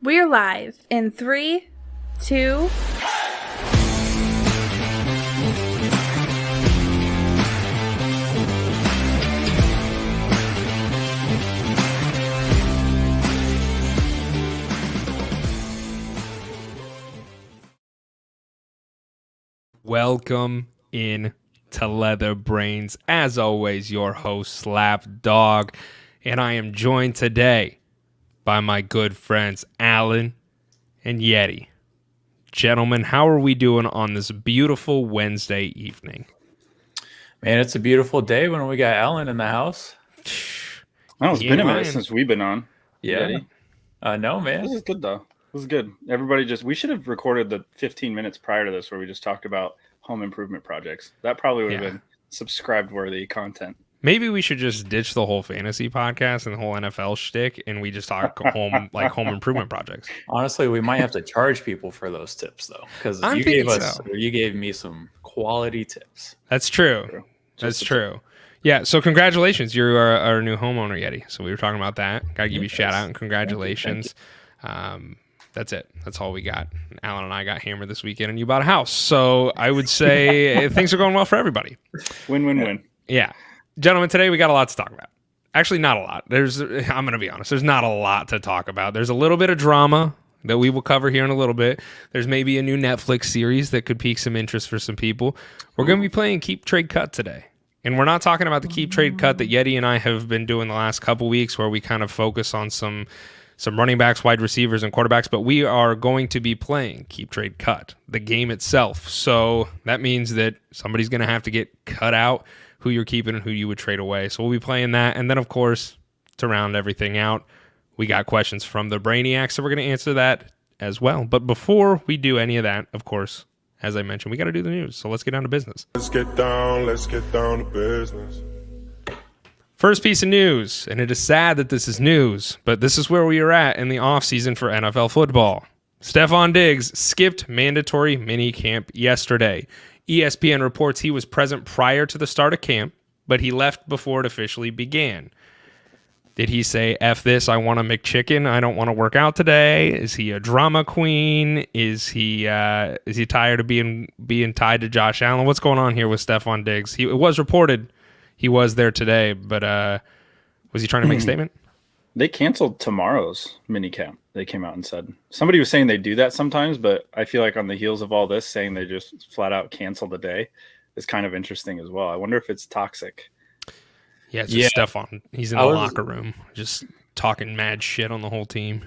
We're live in 3, 2... Welcome in to Leather Brains. As always, your host, Slap Dog, and I am joined today by my good friends, Alan and Yeti. Gentlemen, how are we doing on this beautiful Wednesday evening? Man, it's a beautiful day when we got Alan in the house. Oh, it's been a minute since we've been on. Yeah. No, man. This is good, though. This is good. We should have recorded the 15 minutes prior to this where we just talked about home improvement projects. That probably would have been subscribed-worthy content. Maybe we should just ditch the whole fantasy podcast and the whole NFL shtick, and we just talk home improvement projects. Honestly, we might have to charge people for those tips, though, because you gave me some quality tips. That's true. That's true. Yeah, so congratulations. You're our new homeowner, Yeti. So we were talking about that. Got to give you a shout out and congratulations. Thank you. That's it. That's all we got. Alan and I got hammered this weekend, and you bought a house. So I would say things are going well for everybody. Win-win-win. Yeah. Gentlemen, today we got a lot to talk about. Actually, not a lot. I'm going to be honest. There's not a lot to talk about. There's a little bit of drama that we will cover here in a little bit. There's maybe a new Netflix series that could pique some interest for some people. We're going to be playing Keep Trade Cut today. And we're not talking about the Keep Trade Cut that Yeti and I have been doing the last couple weeks where we kind of focus on some running backs, wide receivers, and quarterbacks, but we are going to be playing Keep Trade Cut, the game itself. So that means that somebody's going to have to get cut out who you're keeping and who you would trade away. So we'll be playing that. And then, of course, to round everything out, we got questions from the Brainiacs, so we're going to answer that as well. But before we do any of that, of course, as I mentioned, we got to do the news. So let's get down to business. Let's get down to business. First piece of news, and it is sad that this is news, but this is where we are at in the offseason for NFL football. Stefon Diggs skipped mandatory minicamp yesterday. ESPN reports he was present prior to the start of camp, but he left before it officially began. Did he say, F this, I want a McChicken, I don't want to work out today? Is he a drama queen? Is he tired of being tied to Josh Allen? What's going on here with Stefon Diggs? It was reported he was there today, but was he trying to make a statement? They canceled tomorrow's minicamp. They came out and said. Somebody was saying they do that sometimes, but I feel like on the heels of all this, saying they just flat out canceled the day is kind of interesting as well. I wonder if it's toxic. Yeah, it's just Stefon. He's in the locker room just talking mad shit on the whole team.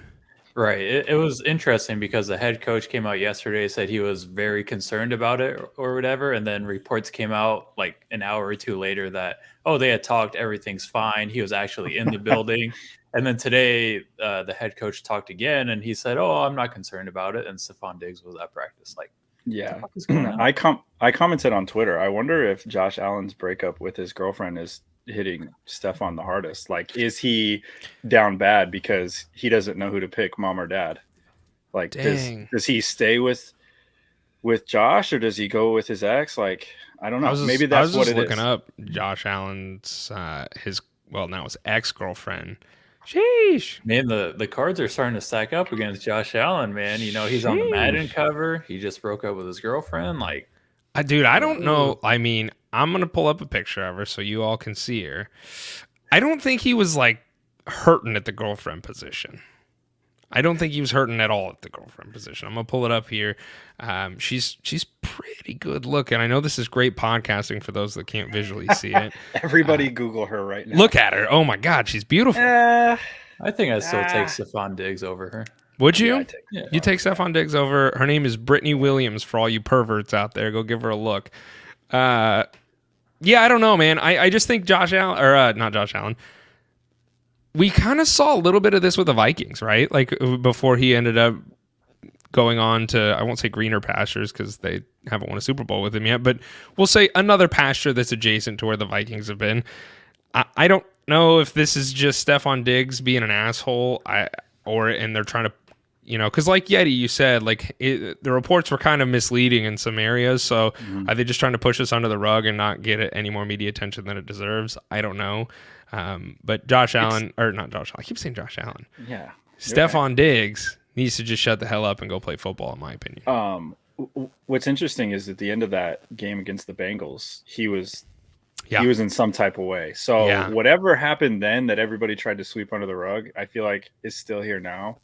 Right. It was interesting because the head coach came out yesterday, said he was very concerned about it or whatever. And then reports came out like an hour or two later that, they had talked, everything's fine. He was actually in the building. And then today the head coach talked again and he said, I'm not concerned about it. And Stefon Diggs was at practice. Like, yeah, I commented on Twitter. I wonder if Josh Allen's breakup with his girlfriend is hitting Stefon the hardest. Like, is he down bad because he doesn't know who to pick, mom or dad? Like, does he stay with Josh or does he go with his ex? Like, I don't know. Maybe that's what it is. I was looking up Josh Allen's now his ex-girlfriend. Sheesh. Man, the cards are starting to stack up against Josh Allen, man. You know, he's on the Madden cover. He just broke up with his girlfriend. Like, dude, I don't know. I mean, I'm going to pull up a picture of her so you all can see her. I don't think he was like hurting at the girlfriend position. I don't think he was hurting at all at the girlfriend position. I'm going to pull it up here. She's pretty good looking. I know this is great podcasting for those that can't visually see it. Everybody Google her right now. Look at her. Oh my God, she's beautiful. I think I still take Stefon Diggs over her. Would you? Yeah, you take Stefon Diggs over. Her name is Brittany Williams for all you perverts out there. Go give her a look. I don't know, man. I just think Josh Allen, or not Josh Allen, we kind of saw a little bit of this with the Vikings, right? Like before he ended up going on to, I won't say greener pastures because they haven't won a Super Bowl with him yet, but we'll say another pasture that's adjacent to where the Vikings have been. I don't know if this is just Stefon Diggs being an asshole, and they're trying to, because like Yeti, you said, like the reports were kind of misleading in some areas. So are they just trying to push this under the rug and not get it any more media attention than it deserves? I don't know. But Josh Allen, or not Josh Allen, I keep saying Josh Allen. Yeah. Stefon Diggs needs to just shut the hell up and go play football, in my opinion. What's interesting is at the end of that game against the Bengals, he was Yeah. he was in some type of way. So Yeah. whatever happened then that everybody tried to sweep under the rug, I feel like is still here now.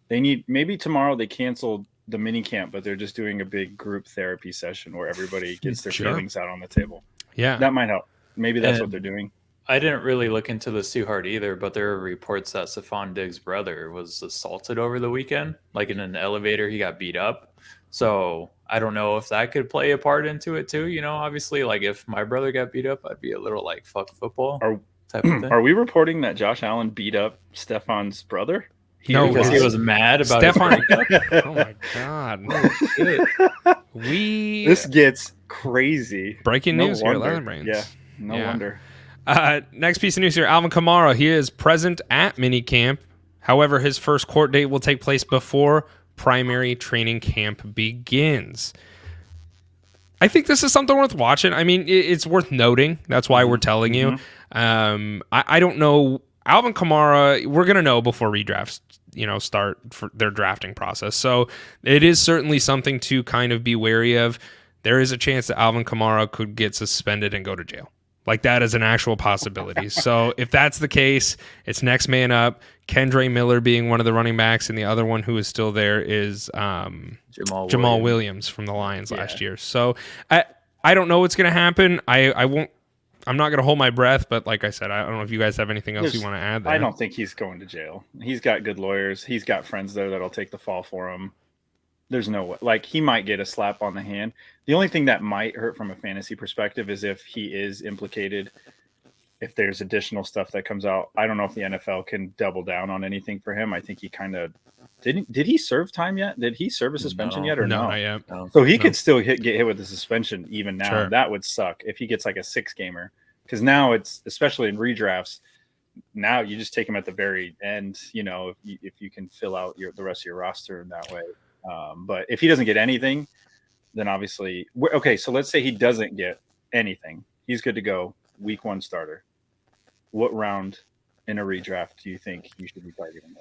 They need, maybe tomorrow they canceled the mini camp, but they're just doing a big group therapy session where everybody gets their Sure. feelings out on the table. Yeah. That might help. Maybe that's what And they're doing. I didn't really look into this too hard either, but there are reports that Stephon Diggs' brother was assaulted over the weekend. Like in an elevator, he got beat up. So I don't know if that could play a part into it too. You know, obviously, like if my brother got beat up, I'd be a little like fuck football type of thing. Are we reporting that Josh Allen beat up Stefan's brother? No, Because he was mad about his Stephon. breakup. Oh my god. This gets crazy. Breaking No news here, wonder. Leather Brains. Yeah, no Yeah. wonder. Next piece of news here. Alvin Kamara. He is present at minicamp. However, his first court date will take place before primary training camp begins. I think this is something worth watching. I mean, it's worth noting. That's why we're telling you. I don't know. Alvin Kamara, we're going to know before redrafts, start for their drafting process. So it is certainly something to kind of be wary of. There is a chance that Alvin Kamara could get suspended and go to jail. Like, that is an actual possibility. So if that's the case, it's next man up. Kendre Miller being one of the running backs, and the other one who is still there is Jamal Williams from the Lions last year. So I don't know what's going to happen. I'm not going to hold my breath, but like I said, I don't know if you guys have anything else you want to add there. I don't think he's going to jail. He's got good lawyers. He's got friends there that'll take the fall for him. There's no way. Like, he might get a slap on the hand. The only thing that might hurt from a fantasy perspective is if he is implicated, if there's additional stuff that comes out. I don't know if the NFL can double down on anything for him. I think he kind of did he serve time yet? Did he serve a suspension yet or no? Not yet. No. So he could still get hit with a suspension even now. Sure. That would suck if he gets like a 6-gamer, because now it's, especially in redrafts, now you just take him at the very end. If you can fill out the rest of your roster in that way. But if he doesn't get anything, then obviously, okay. So let's say he doesn't get anything. He's good to go. Week 1 starter. What round in a redraft do you think you should be targeting him?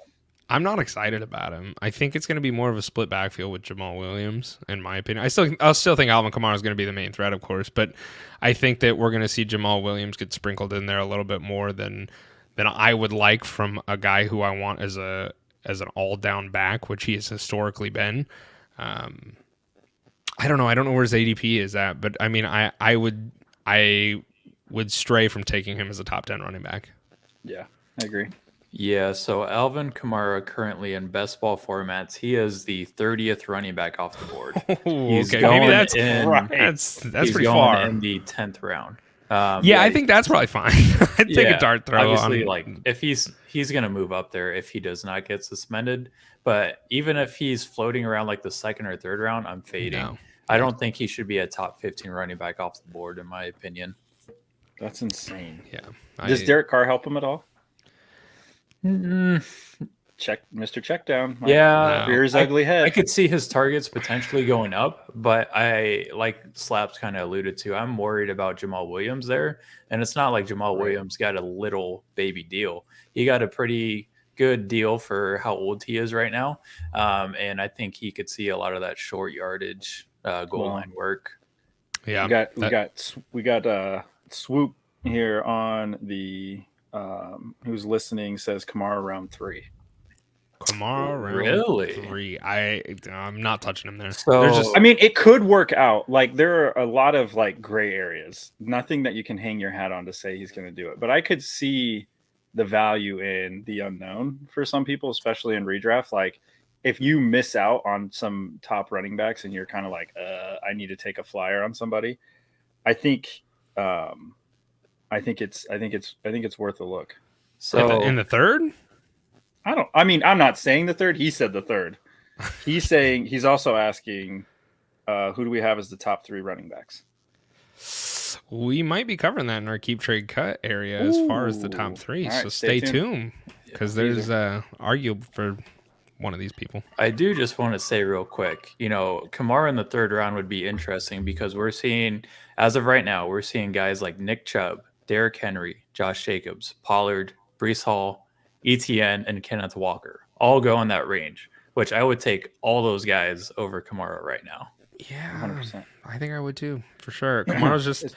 I'm not excited about him. I think it's going to be more of a split backfield with Jamal Williams, in my opinion. I'll still think Alvin Kamara is going to be the main threat, of course, but I think that we're going to see Jamal Williams get sprinkled in there a little bit more than I would like from a guy who I want as an all-down back, which he has historically been. I don't know. I don't know where his ADP is at, but I mean, I would stray from taking him as a top 10 running back. Yeah, I agree. Yeah, so Alvin Kamara currently in best ball formats, he is the 30th running back off the board. He's Okay, going maybe that's he's pretty going far. in the 10th round. I think that's probably fine. I'd take a dart throw. Obviously, like if he's gonna move up there if he does not get suspended. But even if he's floating around like the 2nd or 3rd round, I'm fading. No. I don't think he should be a top 15 running back off the board, in my opinion. That's insane. Yeah. Does Derek Carr help him at all? Mm-mm. Check, Mr. Checkdown. Yeah, Rears ugly head. I could see his targets potentially going up, but I, like Slaps kind of alluded to, I'm worried about Jamal Williams there. And it's not like Jamal Williams got a little baby deal. He got a pretty good deal for how old he is right now. And I think he could see a lot of that short yardage goal line work. Yeah. We got Swoop here on the who's listening says Kamara round 3. Kamara round Really? 3. I'm not touching him there. So I mean, it could work out. Like, there are a lot of like gray areas. Nothing that you can hang your hat on to say he's going to do it. But I could see the value in the unknown for some people, especially in redraft. Like, if you miss out on some top running backs and you're kind of like, I need to take a flyer on somebody, I think it's worth a look. So in the 3rd? I'm not saying the 3rd. He said the 3rd. He's also asking, who do we have as the top 3 running backs? We might be covering that in our keep trade cut area as far as the top 3. All right, so stay tuned because there's arguable for one of these people. I do just want to say real quick, Kamara in the 3rd round would be interesting because we're seeing, as of right now, we're seeing guys like Nick Chubb, Derrick Henry, Josh Jacobs, Pollard, Breece Hall, ETN, and Kenneth Walker all go in that range. which I would take all those guys over Kamara right now. Yeah, 100%. I think I would too, for sure. Kamara's just,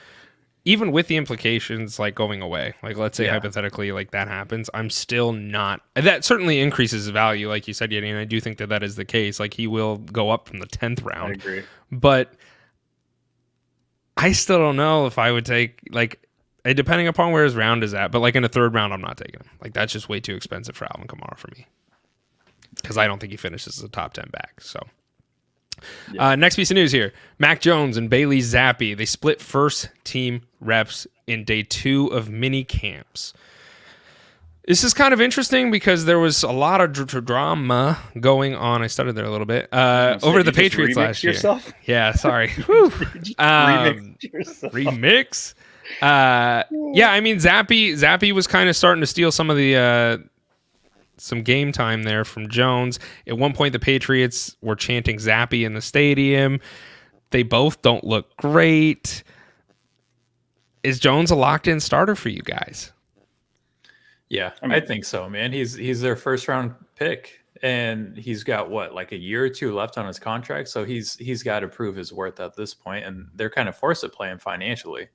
even with the implications like going away, like let's say hypothetically like that happens, I'm still not. That certainly increases his value, like you said, Yeti, and I do think that that is the case. Like he will go up from the 10th round. I agree. But I still don't know if I would take, like, depending upon where his round is at, but like in the 3rd round, I'm not taking him. Like that's just way too expensive for Alvin Kamara for me, because I don't think he finishes as a top 10 back. So next piece of news here: Mac Jones and Bailey Zappi, they split first team reps in day 2 of mini camps. This is kind of interesting because there was a lot of drama going on. I stuttered there a little bit over the Patriots last year. Yeah, sorry. Remix. Yeah, I mean Zappi was kind of starting to steal some of the some game time there from Jones. At one point, the Patriots were chanting Zappi in the stadium. They both don't look great. Is Jones a locked-in starter for you guys? Yeah, I think so, man. He's their 1st round pick, and he's got like a year or 2 left on his contract, so he's got to prove his worth at this point, and they're kind of forced to play him financially.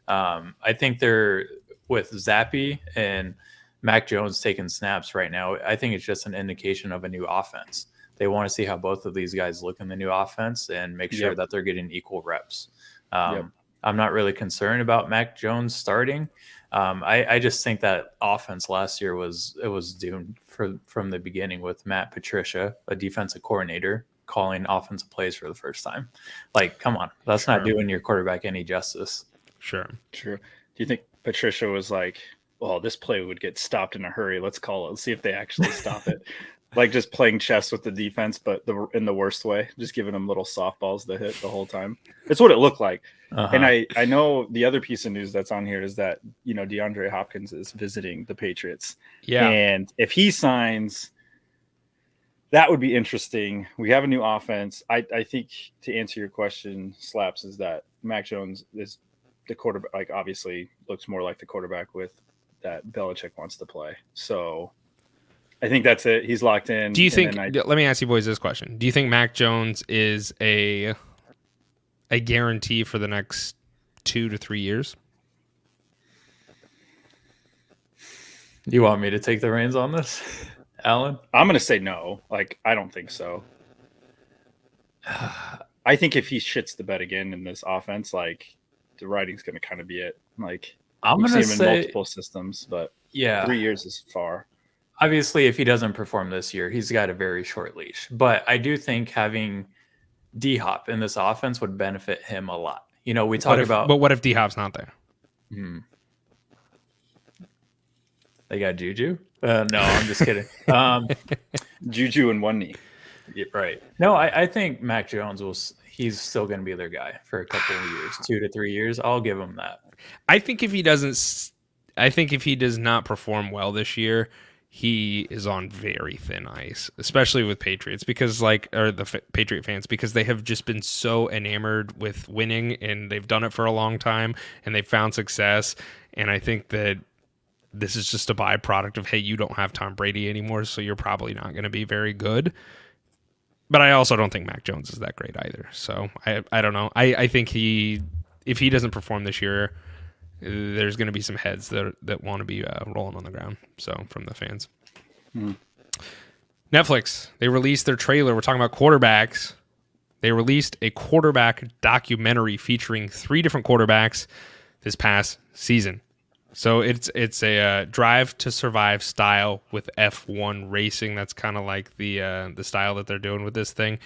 I think they're with Zappi and Mac Jones taking snaps right now. I think it's just an indication of a new offense. They want to see how both of these guys look in the new offense and make sure that they're getting equal reps. I'm not really concerned about Mac Jones starting. I just think that offense last year was doomed from the beginning with Matt Patricia, a defensive coordinator, calling offensive plays for the first time. Like, come on, that's not doing your quarterback any justice. Sure. True. Do you think Patricia was like, well, this play would get stopped in a hurry. Let's call it. Let's see if they actually stop it. Like just playing chess with the defense, but in the worst way, just giving them little softballs to hit the whole time. It's what it looked like. And I know the other piece of news that's on here is that, DeAndre Hopkins is visiting the Patriots. Yeah. And if he signs, that would be interesting. We have a new offense. I think to answer your question, Slaps, is that Mac Jones is the quarterback, like obviously looks more like the quarterback with that Belichick wants to play. So I think that's it. He's locked in. Do you think, let me ask you boys this question. Do you think Mac Jones is a guarantee for the next 2 to 3 years? You want me to take the reins on this, Alan? I'm going to say no. Like, I don't think so. I think if he shits the bed again in this offense, like the writing's going to kind of be it. Like, I'm going to say in multiple systems, but 3 years is far. Obviously, if he doesn't perform this year, he's got a very short leash. But I do think having D-Hop in this offense would benefit him a lot. We talk about... But what if D-Hop's not there? They got Juju? No, I'm just kidding. Juju in one knee. Yeah, right. No, I think Mac Jones he's still going to be their guy for a couple of years, 2 to 3 years. I'll give him that. I think if he does not perform well this year, he is on very thin ice, especially with Patriots Patriot fans, because they have just been so enamored with winning and they've done it for a long time and they've found success. And I think that this is just a byproduct of, hey, you don't have Tom Brady anymore, so you're probably not going to be very good. But I also don't think Mac Jones is that great either. So I don't know. I think if he doesn't perform this year, there's going to be some heads that want to be rolling on the ground. So from the fans. Netflix, they released their trailer. We're talking about quarterbacks. They released a quarterback documentary featuring 3 different quarterbacks this past season. So it's a Drive to Survive style with F1 racing. That's kind of like the style that they're doing with this thing.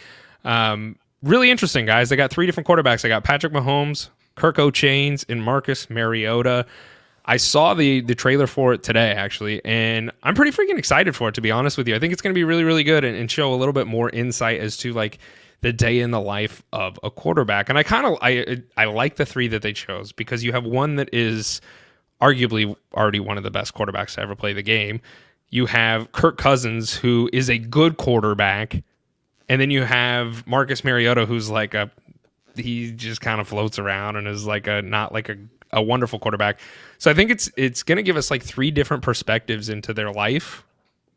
Really interesting, guys. They got 3 different quarterbacks. They got Patrick Mahomes, Kirk O'Chains, and Marcus Mariota. I saw the trailer for it today, actually, and I'm pretty freaking excited for it, to be honest with you. I think it's going to be really, really good and show a little bit more insight as to like the day in the life of a quarterback. And I like the 3 that they chose, because you have one that is arguably already one of the best quarterbacks to ever play the game. You have Kirk Cousins, who is a good quarterback, and then you have Marcus Mariota, who's like he just kind of floats around and is like not like a wonderful quarterback. So I think it's going to give us like 3 different perspectives into their life,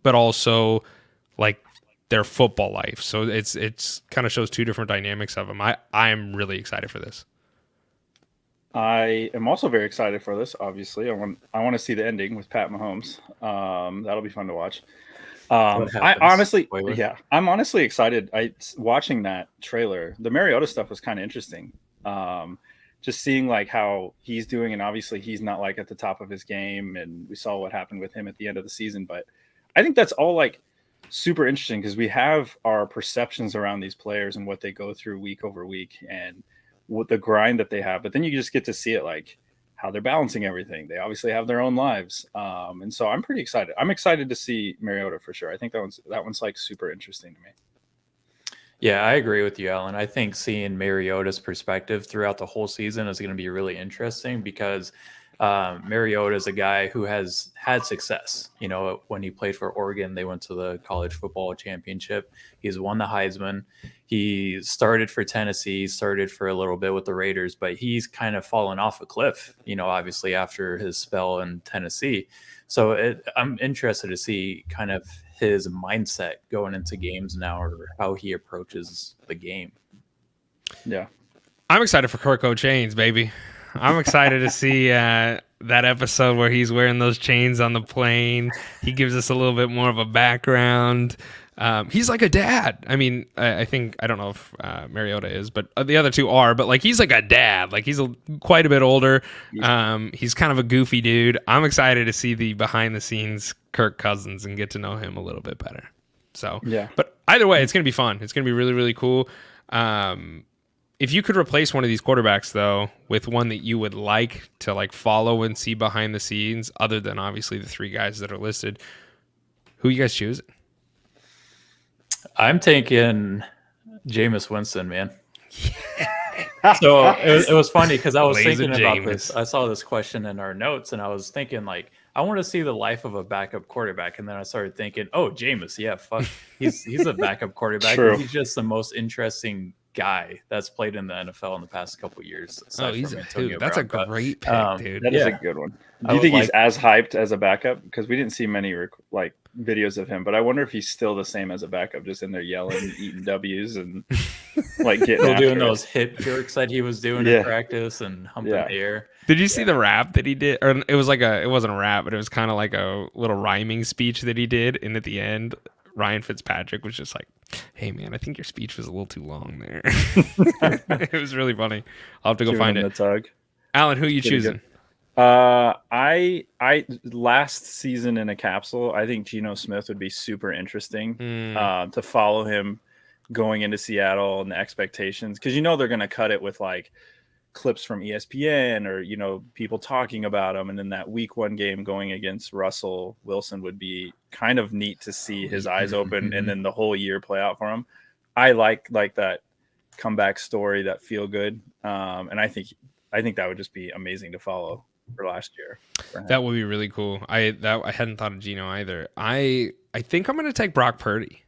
but also like their football life. So it's kind of shows two different dynamics of them. I'm really excited for this. I am also very excited for this. Obviously, I want to see the ending with Pat Mahomes. That'll be fun to watch. I honestly, Spoiler. yeah, I'm honestly excited. Watching that trailer. The Mariota stuff was kind of interesting. Just seeing like how he's doing, and obviously he's not like at the top of his game, and we saw what happened with him at the end of the season. But I think that's all like super interesting because we have our perceptions around these players and what they go through week over week and what the grind that they have. But then you just get to see it like how they're balancing everything. They obviously have their own lives. And so I'm pretty excited. I'm excited to see Mariota for sure. I think that one's like super interesting to me. Yeah, I agree with you, Alan. I think seeing Mariota's perspective throughout the whole season is going to be really interesting because Mariota is a guy who has had success. You know, when he played for Oregon, they went to the college football championship. He's won the Heisman. He started for Tennessee, started for a little bit with the Raiders, but he's kind of fallen off a cliff, you know, obviously after his spell in Tennessee. So I'm interested to see kind of his mindset going into games now or how he approaches the game. Yeah. I'm excited for Kirko Chains, baby. I'm excited to see that episode where he's wearing those chains on the plane. He gives us a little bit more of a background. He's like a dad. I mean, I think, I don't know if Mariota is, but the other two are, but like he's like a dad. Like he's quite a bit older. He's kind of a goofy dude. I'm excited to see the behind the scenes Kirk Cousins and get to know him a little bit better. So, yeah. But either way, it's going to be fun. It's going to be really, really cool. If you could replace one of these quarterbacks, though, with one that you would like to like follow and see behind the scenes, other than obviously the three guys that are listed, who you guys choosing? I'm taking Jameis Winston, man. So it was funny because I was thinking about this. I saw this question in our notes, and I was thinking like, I want to see the life of a backup quarterback, and then I started thinking, oh, Jameis, yeah, fuck, he's a backup quarterback. True. He's just the most interesting guy that's played in the NFL in the past couple of years. Oh, he's a dude. That's Brown. A great pick, dude. That is a good one. Do you think he's as hyped as a backup? Because we didn't see many like videos of him, but I wonder if he's still the same as a backup, just in there yelling, eating W's, and like getting doing those hip jerks that he was doing in practice and humping the air. Did you see the rap that he did? Or it wasn't a rap, but it was kind of like a little rhyming speech that he did. And at the end, Ryan Fitzpatrick was just like, "Hey man, I think your speech was a little too long there." It was really funny. I'll have to go find it. The tug. Alan, who are you choosing? I last season in a capsule, I think Geno Smith would be super interesting to follow him going into Seattle and the expectations, because they're going to cut it with like clips from ESPN or people talking about him, and then that week 1 game going against Russell Wilson would be kind of neat to see his eyes open and then the whole year play out for him. I like that comeback story, that feel good, and I think that would just be amazing to follow for last year. That would be really cool. I hadn't thought of Geno either. I think I'm going to take Brock Purdy.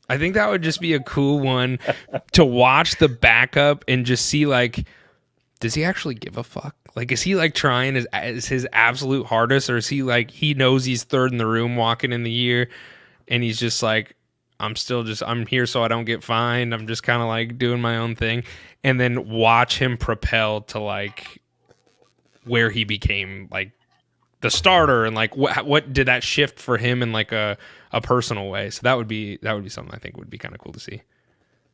I think that would just be a cool one to watch the backup and just see, like, does he actually give a fuck? Like, is he like trying his absolute hardest, or is he like, he knows he's third in the room walking in the year and he's just like, I'm here so I don't get fined. I'm just kind of like doing my own thing. And then watch him propel to like where he became like the starter, and like what did that shift for him in like a personal way. So that would be something I think would be kind of cool to see.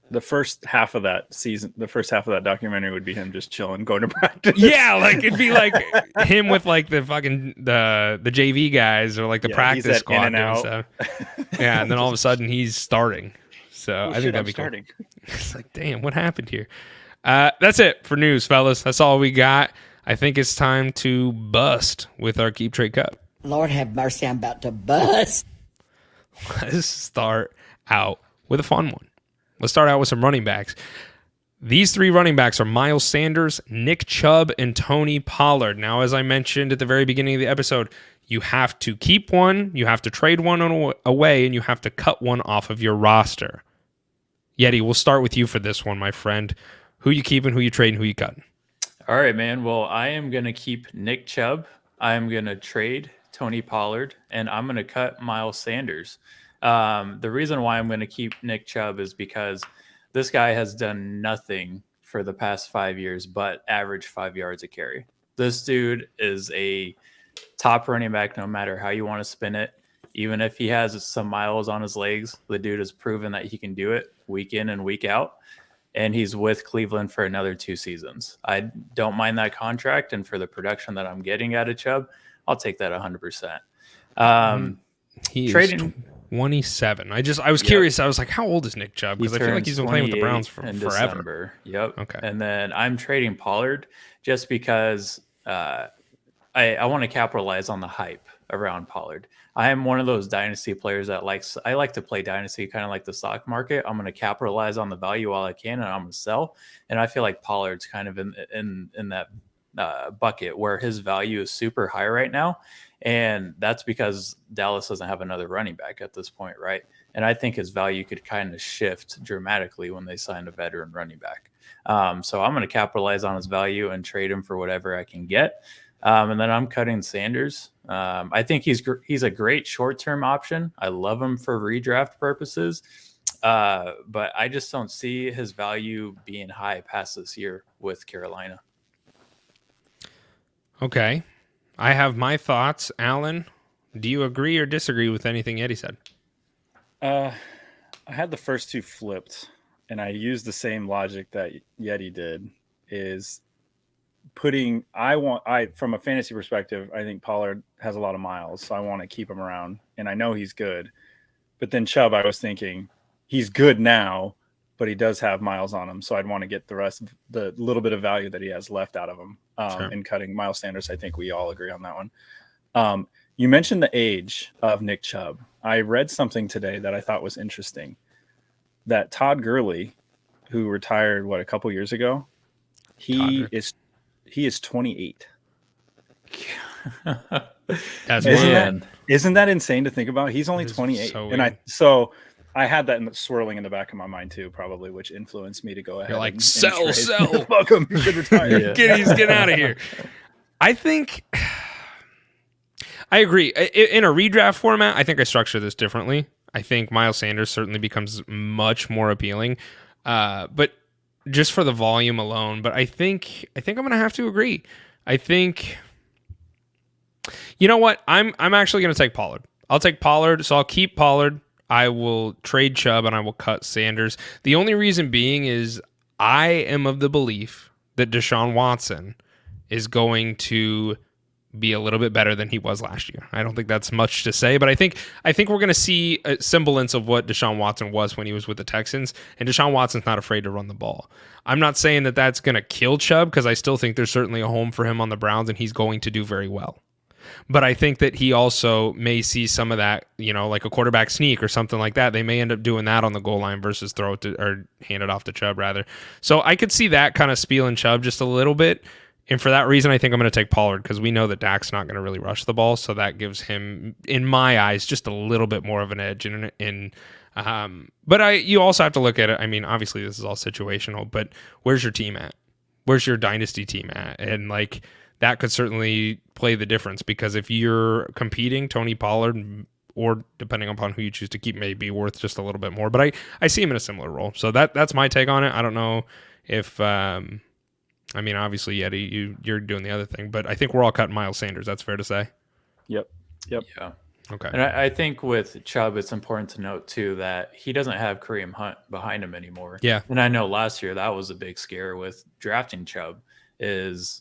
The first half of that season, the first half of that documentary would be him just chilling, going to practice. Yeah, like it'd be like him with like the fucking the JV guys or like the practice squad and stuff. Yeah, and then all of a sudden he's starting. So I think that'd be starting. Cool. It's like, damn, what happened here? That's it for news, fellas. That's all we got. I think it's time to bust with our Keep Trade Cup. Lord have mercy, I'm about to bust. Let's start out with a fun one. Let's start out with some running backs. These 3 running backs are Miles Sanders, Nick Chubb, and Tony Pollard. Now, as I mentioned at the very beginning of the episode, you have to keep one, you have to trade one away, and you have to cut one off of your roster. Yeti, we'll start with you for this one, my friend. Who you keeping, who you trading, who you cutting? All right, man. Well, I am going to keep Nick Chubb. I am going to trade Tony Pollard, and I'm going to cut Miles Sanders. The reason why I'm going to keep Nick Chubb is because this guy has done nothing for the past 5 years but average 5 yards a carry. This dude is a top running back no matter how you want to spin it. Even if he has some miles on his legs, the dude has proven that he can do it week in and week out. And he's with Cleveland for another 2 seasons. I don't mind that contract. And for the production that I'm getting out of Chubb, I'll take that 100%. He's Trading 27. I was curious. I was like, how old is Nick Chubb? Because I feel like he's been playing with the Browns for in forever. December. Yep. Okay. And then I'm trading Pollard just because I want to capitalize on the hype around Pollard. I am one of those dynasty players that I like to play dynasty kind of like the stock market. I'm going to capitalize on the value while I can, and I'm going to sell. And I feel like Pollard's kind of in that bucket where his value is super high right now. And that's because Dallas doesn't have another running back at this point, right? And I think his value could kind of shift dramatically when they sign a veteran running back. So I'm going to capitalize on his value and trade him for whatever I can get. And then I'm cutting Sanders. I think he's a great short-term option. I love him for redraft purposes. But I just don't see his value being high past this year with Carolina. Okay. I have my thoughts. Alan, do you agree or disagree with anything Eddie said? I had the first 2 flipped, and I used the same logic that Yeti did. Is from a fantasy perspective, I think Pollard has a lot of miles, so I want to keep him around, and I know he's good. But then Chubb, I was thinking he's good now, but he does have miles on him, so I'd want to get the rest, the little bit of value that he has left out of him. Sure. And cutting Miles Sanders, I think we all agree on that one. You mentioned the age of Nick Chubb. I read something today that I thought was interesting. That Todd Gurley, who retired a couple years ago, he is 28. Isn't that insane to think about? He's only 28, so I had that swirling in the back of my mind too, probably, which influenced me to go ahead. You're like, and sell. Fuck him. He should retire. Get out of here. I think I agree. In a redraft format, I think I structure this differently. I think Miles Sanders certainly becomes much more appealing, but just for the volume alone. But I think I'm going to have to agree. I think, you know what? I'm actually going to take Pollard. I'll take Pollard, so I'll keep Pollard. I will trade Chubb and I will cut Sanders. The only reason being is I am of the belief that Deshaun Watson is going to be a little bit better than he was last year. I don't think that's much to say, but I think we're going to see a semblance of what Deshaun Watson was when he was with the Texans, and Deshaun Watson's not afraid to run the ball. I'm not saying that that's going to kill Chubb, because I still think there's certainly a home for him on the Browns, and he's going to do very well. But I think that he also may see some of that, like a quarterback sneak or something like that. They may end up doing that on the goal line versus throw it to, or hand it off to Chubb rather. So I could see that kind of spieling Chubb just a little bit. And for that reason, I think I'm going to take Pollard, because we know that Dak's not going to really rush the ball. So that gives him, in my eyes, just a little bit more of an edge. But you also have to look at it. I mean, obviously this is all situational, but where's your team at? Where's your dynasty team at? And that could certainly play the difference, because if you're competing, Tony Pollard, or depending upon who you choose to keep, may be worth just a little bit more. But I see him in a similar role. So that's my take on it. I don't know if, obviously, Eddie, you're doing the other thing, but I think we're all cutting Miles Sanders. That's fair to say. Yep. Yeah. Okay. And I think with Chubb, it's important to note too that he doesn't have Kareem Hunt behind him anymore. Yeah. And I know last year that was a big scare with drafting Chubb is,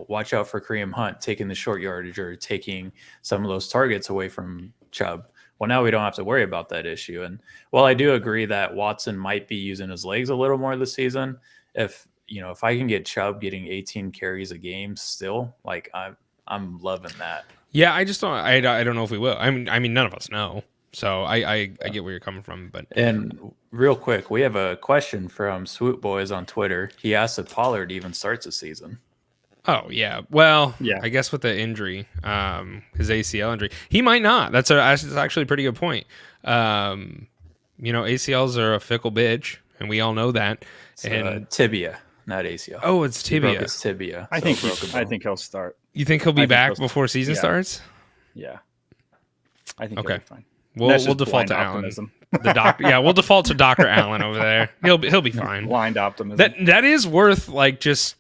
watch out for Kareem Hunt taking the short yardage or taking some of those targets away from Chubb. Well, now we don't have to worry about that issue. And while I do agree that Watson might be using his legs a little more this season, if I can get Chubb getting 18 carries a game still, I'm loving that. Yeah, I just don't. I don't know if we will. I mean, none of us know. So I get where you're coming from. But real quick, we have a question from Swoop Boys on Twitter. He asked if Pollard even starts the season. Oh yeah, well, yeah. I guess with the injury, his ACL injury, he might not. That's actually a pretty good point. ACLs are a fickle bitch, and we all know that. And tibia, not ACL. Oh, it's tibia. He broke his tibia. I think he'll start. You think he'll be back before season starts? Yeah, I think okay. He'll be fine. We'll That's just default blind to optimism. Allen. The doctor. Yeah, we'll default to Dr. Allen over there. He'll be fine. Blind optimism. That is worth like just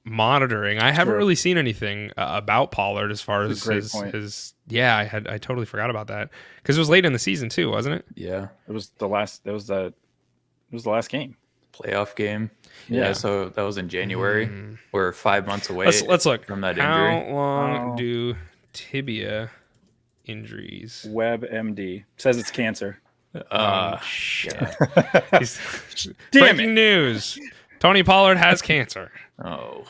monitoring. I haven't True. really seen anything about Pollard as far as That's a great his, point. his. Yeah, I totally forgot about that because it was late in the season too, wasn't it? Yeah. It was the last last game. Playoff game. Yeah. Yeah. So that was in January. We're 5 months away. Let's look from that How injury. long Oh. do tibia injuries? WebMD says it's cancer. Shit. Damn Breaking news: Tony Pollard has cancer. Oh.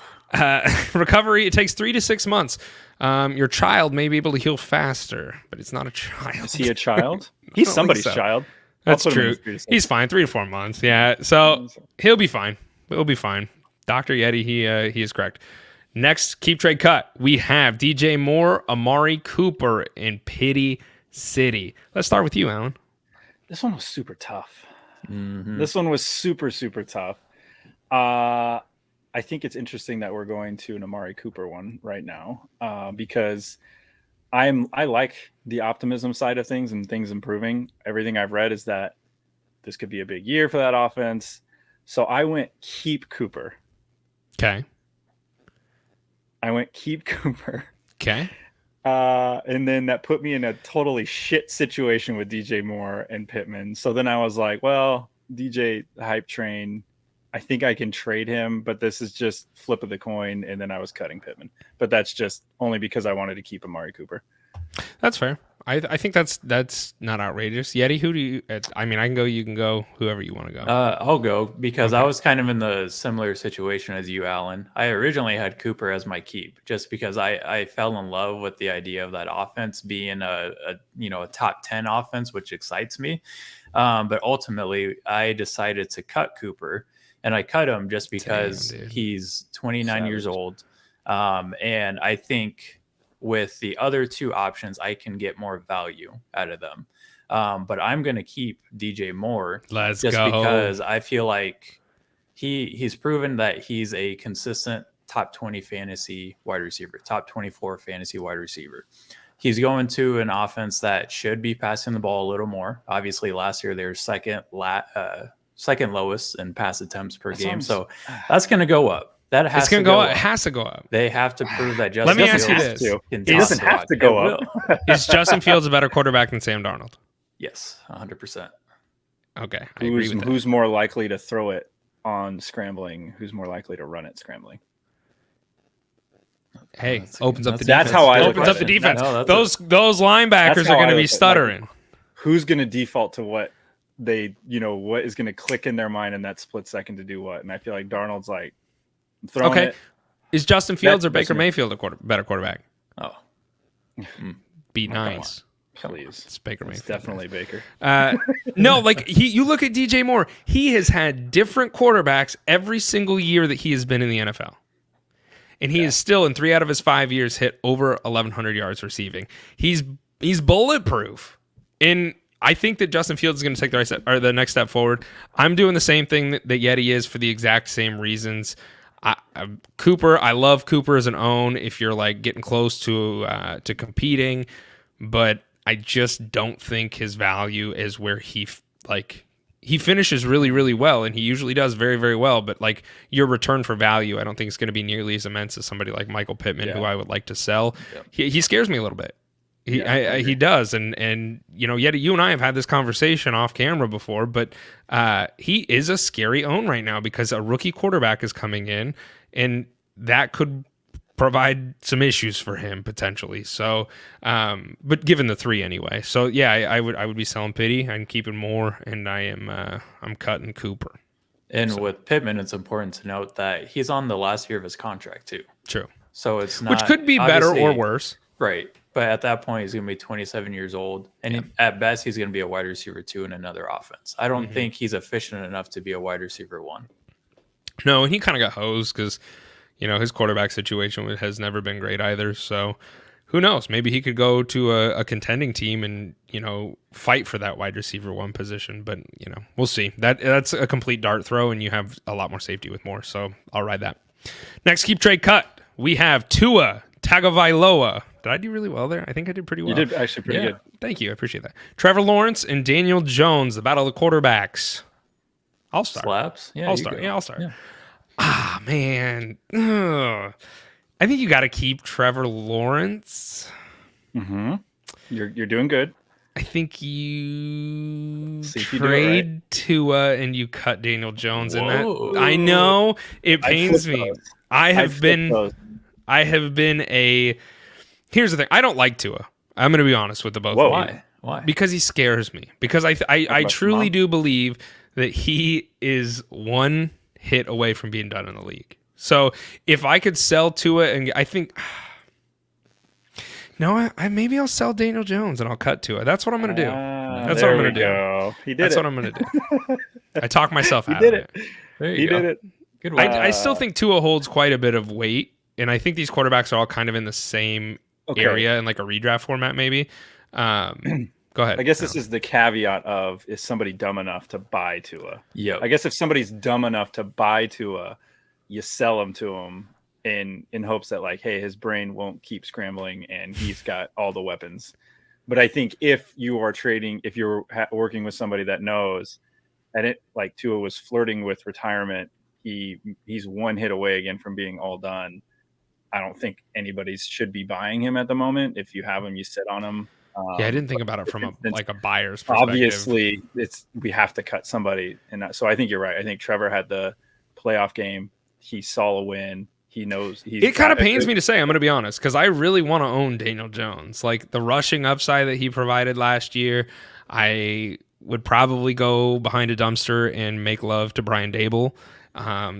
Recovery, it takes 3 to 6 months. Your child may be able to heal faster, but it's not a child. Is he a child? I He's don't somebody's think so. child. I'll That's put him in true. his 3 to 6. He's fine. 3 to 4 months. Yeah. So he'll be fine. He'll be fine. Dr. Yeti, he is correct. Next, keep trade cut. We have DJ Moore, Amari Cooper in Pity City. Let's start with you, Alan. This one was super tough. Mhm. This one was super tough. I think it's interesting that we're going to an Amari Cooper one right now because I like the optimism side of things and things improving. Everything I've read is that this could be a big year for that offense. So I went keep Cooper. Okay. Okay. And then that put me in a totally shit situation with DJ Moore and Pittman. So then I was like, well, DJ hype train, I think I can trade him, but this is just flip of the coin. And then I was cutting Pittman, but that's just only because I wanted to keep Amari Cooper. That's fair. I think that's not outrageous. Yeti, who do you? I mean, I can go. You can go. Whoever you want to go. I'll go because I was kind of in the similar situation as you, Alan. I originally had Cooper as my keep just because I fell in love with the idea of that offense being a top 10 offense, which excites me. But ultimately, I decided to cut Cooper, and I cut him just because he's 29 years old, and I think with the other two options, I can get more value out of them. But I'm going to keep DJ Moore Let's just go. because I feel like he's proven that he's a consistent top 20 fantasy wide receiver, top 24 fantasy wide receiver. He's going to an offense that should be passing the ball a little more. Obviously, last year they were second lowest in pass attempts per game. So that's going to go up. That has it's going to to go go. up. It has to go up. They have to prove that Let Justin me ask you Fields this. can It doesn't talk have to it go will. up. Is Justin Fields a better quarterback than Sam Darnold? Yes, 100%. Okay, I agree with that. Who's more likely to throw it on scrambling? Who's more likely to run it scrambling? Hey, That's a- opens up the that's defense. how I look opens at up it. the defense. No, that's those linebackers That's are how going I to be look at it. stuttering. Who's going to default to what they, what is going to click in their mind in that split second to do what? And I feel like Darnold's like throwing Okay. it. Is Justin Fields or That's Baker me. Mayfield a better quarterback? Oh, Be nice. Please. It's Baker It's Mayfield. definitely Baker. No, like you look at DJ Moore. He has had different quarterbacks every single year that he has been in the NFL. And he is still, in 3 out of his 5 years, hit over 1,100 yards receiving. He's bulletproof. And I think that Justin Fields is going to take the next step forward. I'm doing the same thing that Yeti is for the exact same reasons. Cooper, I love Cooper as an own if you're like getting close to competing, but I just don't think his value is where he finishes really, really well, and he usually does very, very well. But like your return for value, I don't think it's going to be nearly as immense as somebody like Michael Pittman, who I would like to sell. Yep. He scares me a little bit. He does, and yet you and I have had this conversation off camera before, but he is a scary own right now because a rookie quarterback is coming in, and that could provide some issues for him potentially. So, but given the 3 anyway, so yeah, I would be selling Pity and keeping Moore, and I'm cutting Cooper. and with Pittman, it's important to note that he's on the last year of his contract too. True, So it's not, which could be better or obviously- worse. Right. But at that point, he's going to be 27 years old. And at best, he's going to be a wide receiver 2 in another offense. I don't think he's efficient enough to be a wide receiver 1. No, and he kind of got hosed because, his quarterback situation has never been great either. So who knows? Maybe he could go to a contending team and, fight for that wide receiver 1 position. But, we'll see. That's a complete dart throw, and you have a lot more safety with Moore. So I'll ride that. Next, keep trade cut. We have Tua Tagovailoa. Did I do really well there? I think I did pretty well. You did actually pretty good. Thank you. I appreciate that. Trevor Lawrence and Daniel Jones, the battle of the quarterbacks. I'll start. Slaps. Yeah, I'll you start. go. Yeah, I'll start. Yeah. Ah, man. Ugh. I think you got to keep Trevor Lawrence. Mm-hmm. You're doing good. I think you See if you do it trade Tua and you cut Daniel Jones in that. Whoa. I know it pains flip me. those. I I'd have flip been those. Here's the thing. I don't like Tua. I'm going to be honest with the both of you. Why? Because he scares me. Because I about truly Mom? do believe that he is one hit away from being done in the league. So if I could sell Tua, and I think, no, maybe I'll sell Daniel Jones and I'll cut Tua. That's what I'm going to do. That's what I'm going to do. Go. He did That's it. what I'm going to do. I talk myself out did of it. it. There He you go. did it. Good one. I still think Tua holds quite a bit of weight, and I think these quarterbacks are all kind of in the same area in like a redraft format, maybe. Go ahead. I guess this is the caveat of, is somebody dumb enough to buy Tua? Yep. I guess if somebody's dumb enough to buy Tua, you sell him to him in hopes that, like, hey, his brain won't keep scrambling and he's got all the weapons. But I think if you are trading, if you're working with somebody that knows, and it, like Tua was flirting with retirement, he's one hit away again from being all done. I don't think anybody should be buying him at the moment. If you have him, you sit on him. Yeah, I didn't think about it from a buyer's perspective. Obviously, we have to cut somebody, and so I think you're right. I think Trevor had the playoff game. He saw a win. He knows. It kind of pains me to say, I'm going to be honest, because I really want to own Daniel Jones. Like the rushing upside that he provided last year, I would probably go behind a dumpster and make love to Brian Dable.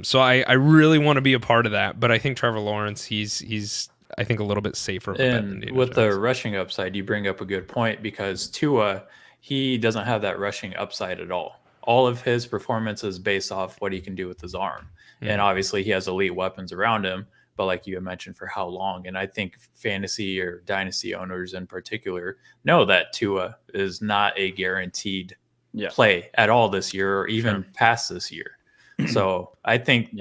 So I really want to be a part of that. But I think Trevor Lawrence, he's I think a little bit safer. And with the rushing upside, you bring up a good point, because Tua, he doesn't have that rushing upside at all. All of his performance is based off what he can do with his arm. And obviously he has elite weapons around him, but like you had mentioned, for how long? And I think fantasy or dynasty owners in particular know that Tua is not a guaranteed play at all this year, or even past this year. So I think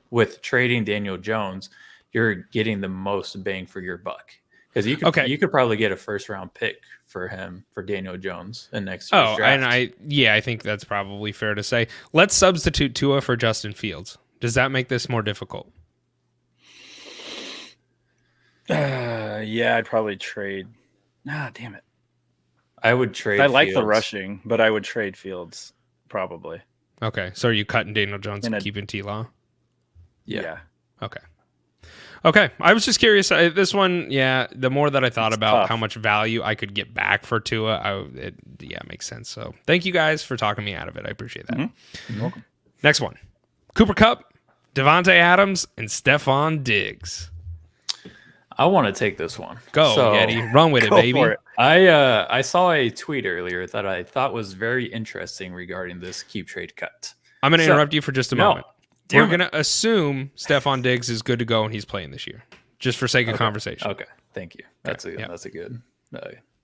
with trading Daniel Jones, you're getting the most bang for your buck, because you could probably get a first round pick for him, for Daniel Jones, in next year's draft. And I think that's probably fair to say. Let's substitute Tua for Justin Fields. Does that make this more difficult? Yeah, I'd probably trade. Damn it. I would trade. I like Fields. the rushing, but I would trade Fields probably. Okay, so are you cutting Daniel Jones and keeping T-Law? Yeah. Okay. I was just curious. This one, the more that I thought about tough. how much value I could get back for Tua, it makes sense. So thank you guys for talking me out of it. I appreciate that. You're welcome. Next one. Cooper Kupp, Devontae Adams, and Stephon Diggs. I want to take this one. Go, Yeti. Run with it, Go baby. for it. I saw a tweet earlier that I thought was very interesting regarding this keep trade cut. I'm going to interrupt you for just a moment. Damn We're going to assume Stephon Diggs is good to go and he's playing this year, just for sake of conversation. Okay, thank you. That's a good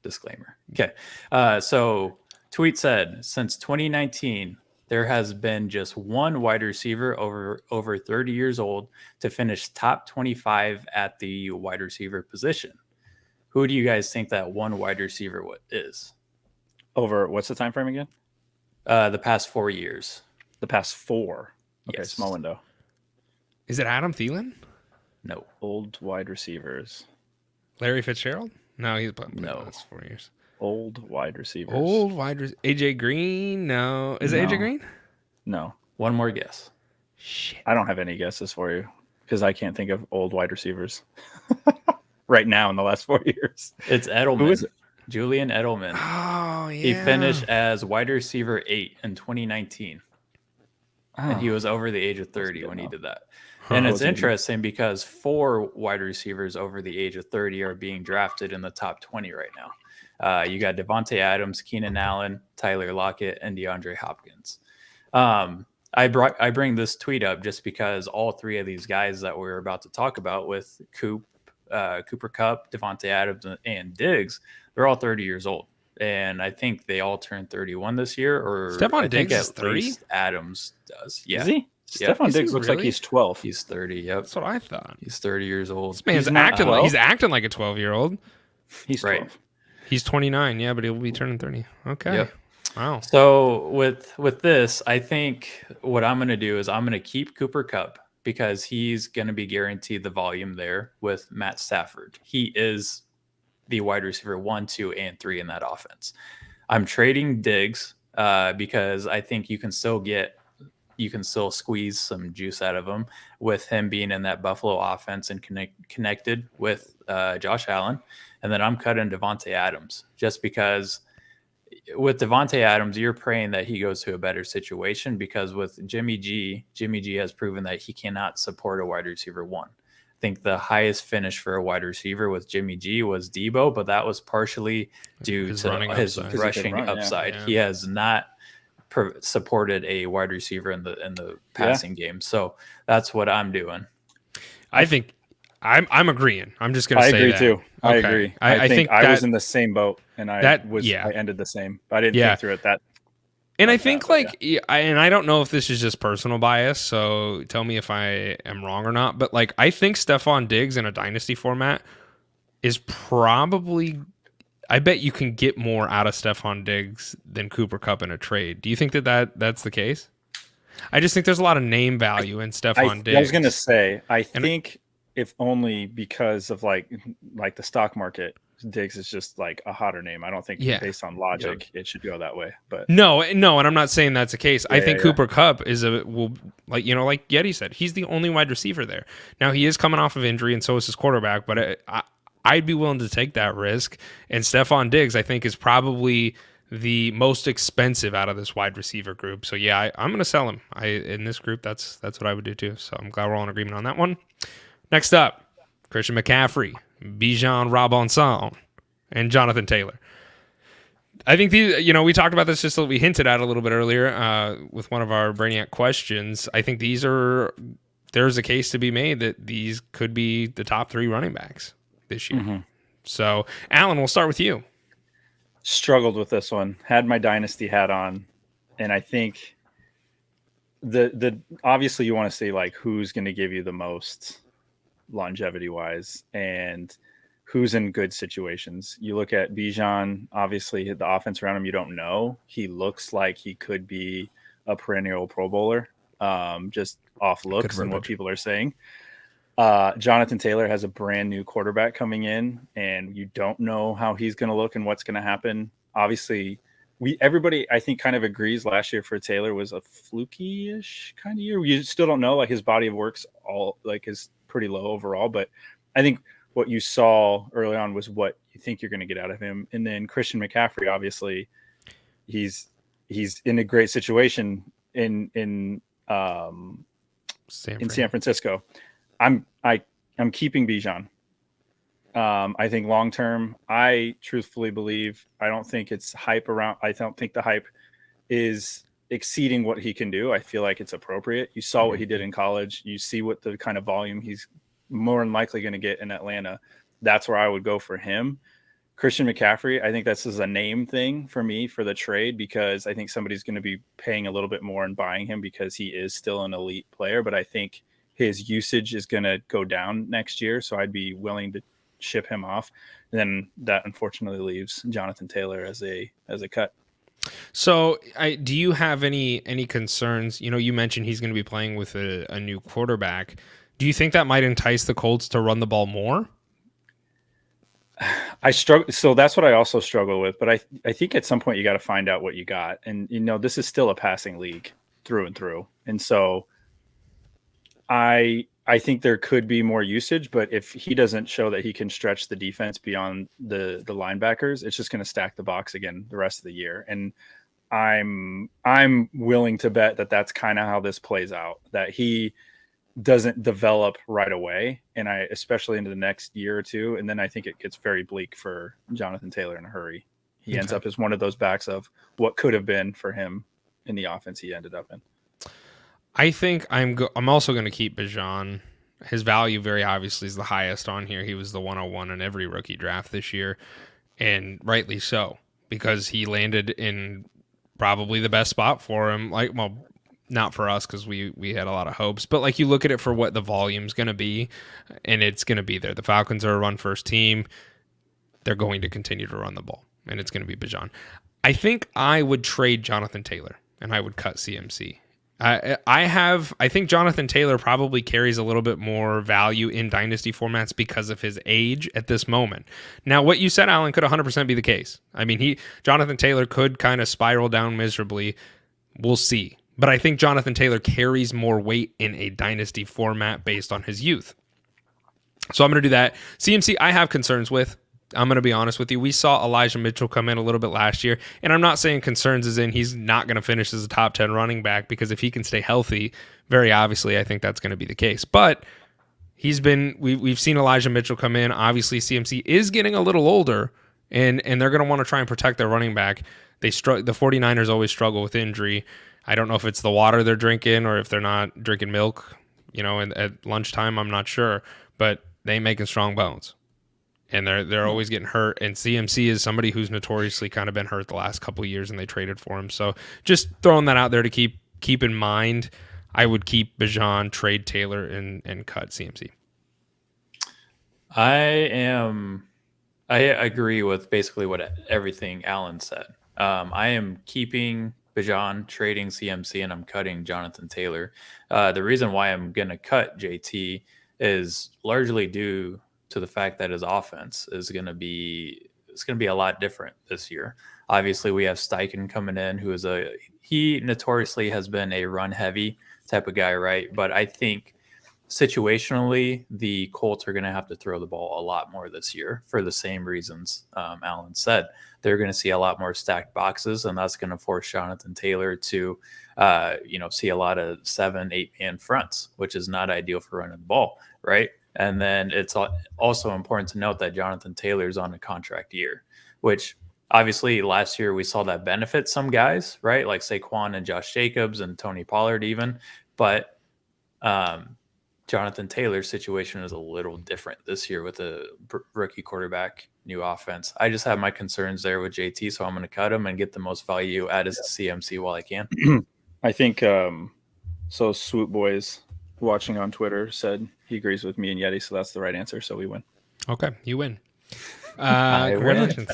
disclaimer. Mm-hmm. Okay, so tweet said, since 2019, there has been just one wide receiver over 30 years old to finish top 25 at the wide receiver position. Who do you guys think that one wide receiver is? Over what's the time frame again? The past 4 years. The past 4. Okay, Yes. small window. Is it Adam Thielen? No. Old wide receivers. Larry Fitzgerald? No, he's playing No. the last 4 years. Old wide receivers. AJ Green? No. Is it AJ Green? No. One more guess. Shit. I don't have any guesses for you because I can't think of old wide receivers right now in the last 4 years. It's Edelman. Who is it? Julian Edelman. Oh, yeah. He finished as wide receiver 8 in 2019. And he was over the age of 30 when he did that. And it's interesting because 4 wide receivers over the age of 30 are being drafted in the top 20 right now. You got Devontae Adams, Keenan Allen, Tyler Lockett, and DeAndre Hopkins. I bring this tweet up just because all 3 of these guys that we're about to talk about, with Cooper Kupp, Devontae Adams, and Diggs, they're all 30 years old. And I think they all turned 31 this year. Or Stephon I Diggs think is 30? Adams does. Yeah. Is he? Stephon Is he Diggs looks like really? he's 12. He's 30. Yep. That's what I thought. He's 30 years old. This man's He's not acting 12? he's acting like a 12-year-old. He's 12. Right. He's 29, yeah, but he'll be turning 30. Okay. Yep. Wow. So with this, I think what I'm going to do is I'm going to keep Cooper Kupp because he's going to be guaranteed the volume there with Matt Stafford. He is the wide receiver 1, 2, and 3 in that offense. I'm trading Diggs because I think you can still squeeze some juice out of him with him being in that Buffalo offense and connected with Josh Allen. And then I'm cutting Devontae Adams just because with Devontae Adams, you're praying that he goes to a better situation because with Jimmy G has proven that he cannot support a wide receiver 1. I think the highest finish for a wide receiver with Jimmy G was Debo, but that was partially due to his rushing upside. Yeah. He has not supported a wide receiver in the passing game. So that's what I'm doing. I think I'm agreeing. I'm just going to say agree that. too. Okay. I agree. I think I was in the same boat, and I ended the same. I didn't think through it that. And I think I don't know if this is just personal bias, so tell me if I am wrong or not. But like, I think Stephon Diggs in a dynasty format is probably. I bet you can get more out of Stephon Diggs than Cooper Kupp in a trade. Do you think that's the case? I just think there's a lot of name value in Stephon Diggs. I was going to say, I think if only because of like the stock market, Diggs is just like a hotter name. I don't think based on logic it should go that way. But no, and I'm not saying that's the case. I think Cooper Kupp is like Yeti said, he's the only wide receiver there. Now he is coming off of injury, and so is his quarterback. But I'd be willing to take that risk. And Stephon Diggs, I think, is probably the most expensive out of this wide receiver group. So yeah, I'm going to sell him. In this group, that's what I would do too. So I'm glad we're all in agreement on that one. Next up, Christian McCaffrey, Bijan Robinson, and Jonathan Taylor. I think these, we talked about this we hinted at a little bit earlier with one of our Brainiac questions. I think there's a case to be made that these could be the top 3 running backs this year. Mm-hmm. So, Alan, we'll start with you. Struggled with this one. Had my dynasty hat on, and I think the obviously you want to see like who's going to give you the most longevity wise and who's in good situations. You look at Bijan, obviously the offense around him, you don't know. He looks like he could be a perennial Pro Bowler, just off looks and what people are saying. Jonathan Taylor has a brand new quarterback coming in, and you don't know how he's going to look and what's going to happen. Obviously, everybody I think kind of agrees last year for Taylor was a fluky-ish kind of year. You still don't know, like his body of work's all like is pretty low overall, but I think what you saw early on was what you think you're going to get out of him. And then Christian McCaffrey, obviously, he's in a great situation in San Francisco. I'm keeping Bijan. I think long term, I truthfully believe I don't think it's hype around. I don't think the hype is exceeding what he can do. I feel like it's appropriate. You saw what he did in college. You see what the kind of volume he's more than likely going to get in Atlanta. That's where I would go for him. Christian McCaffrey, I think this is a name thing for me for the trade because I think somebody's going to be paying a little bit more and buying him because he is still an elite player. But I think his usage is going to go down next year. So I'd be willing to ship him off. And then that unfortunately leaves Jonathan Taylor as a cut. So do you have any concerns? You mentioned he's going to be playing with a new quarterback. Do you think that might entice the Colts to run the ball more? I struggle. So that's what I also struggle with. But I think at some point you got to find out what you got. And, this is still a passing league through and through. And so I think there could be more usage. But if he doesn't show that he can stretch the defense beyond the linebackers, it's just going to stack the box again the rest of the year. And I'm willing to bet that that's kind of how this plays out, that he doesn't develop right away, and especially into the next year or two, and then I think it gets very bleak for Jonathan Taylor in a hurry. He ends up as one of those backs of what could have been for him in the offense he ended up in. I think I'm also going to keep Bijan. His value very obviously is the highest on here. He was the 101 in every rookie draft this year, and rightly so, because he landed in probably the best spot for him. not for us because we had a lot of hopes. But like you look at it for what the volume's going to be, and it's going to be there. The Falcons are a run first team. They're going to continue to run the ball, and it's going to be Bijan. I think I would trade Jonathan Taylor, and I would cut CMC. I think Jonathan Taylor probably carries a little bit more value in dynasty formats because of his age at this moment. Now, what you said, Alan, could 100% be the case. I mean, Jonathan Taylor could kind of spiral down miserably. We'll see. But I think Jonathan Taylor carries more weight in a dynasty format based on his youth. So I'm going to do that. CMC, I have concerns with. I'm going to be honest with you. We saw Elijah Mitchell come in a little bit last year, and I'm not saying concerns as in he's not going to finish as a top 10 running back, because if he can stay healthy, very obviously I think that's going to be the case. But we've seen Elijah Mitchell come in. Obviously CMC is getting a little older, and they're going to want to try and protect their running back. The 49ers always struggle with injury. I don't know if it's the water they're drinking or if they're not drinking milk, at lunchtime. I'm not sure, but they ain't making strong bones. And they're always getting hurt. And CMC is somebody who's notoriously kind of been hurt the last couple of years, and they traded for him. So just throwing that out there to keep in mind. I would keep Bijan, trade Taylor, and cut CMC. I agree with basically what everything Alan said. I am keeping Bijan, trading CMC, and I'm cutting Jonathan Taylor. The reason why I'm going to cut JT is largely due to the fact that his offense is going to be a lot different this year. Obviously, we have Steichen coming in, who is he notoriously has been a run heavy type of guy, right? But I think situationally, the Colts are going to have to throw the ball a lot more this year for the same reasons Alan said. They're going to see a lot more stacked boxes, and that's going to force Jonathan Taylor to, see a lot of 7-8 man fronts, which is not ideal for running the ball, right? And then it's also important to note that Jonathan Taylor is on a contract year, which obviously last year we saw that benefit some guys, right? Like Saquon and Josh Jacobs and Tony Pollard even. But Jonathan Taylor's situation is a little different this year with a rookie quarterback, new offense. I just have my concerns there with JT, so I'm going to cut him and get the most value out of CMC while I can. I think so. Swoop Boys watching on Twitter said he agrees with me and Yeti, so that's the right answer. So we win. Okay, you win. Congratulations.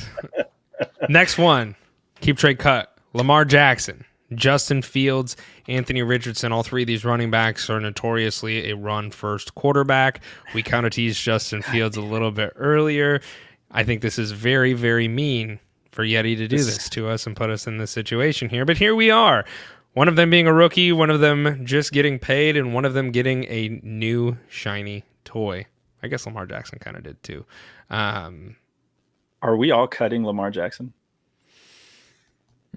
Next one, keep trade cut. Lamar Jackson, Justin Fields, Anthony Richardson. All three of these running backs are notoriously a run-first quarterback. We kind of teased Justin Fields a little bit earlier. I think this is very, very mean for Yeti to do this to us and put us in this situation here. But here we are. One of them being a rookie, one of them just getting paid, and one of them getting a new shiny toy. I guess Lamar Jackson kind of did too. Are we all cutting Lamar Jackson?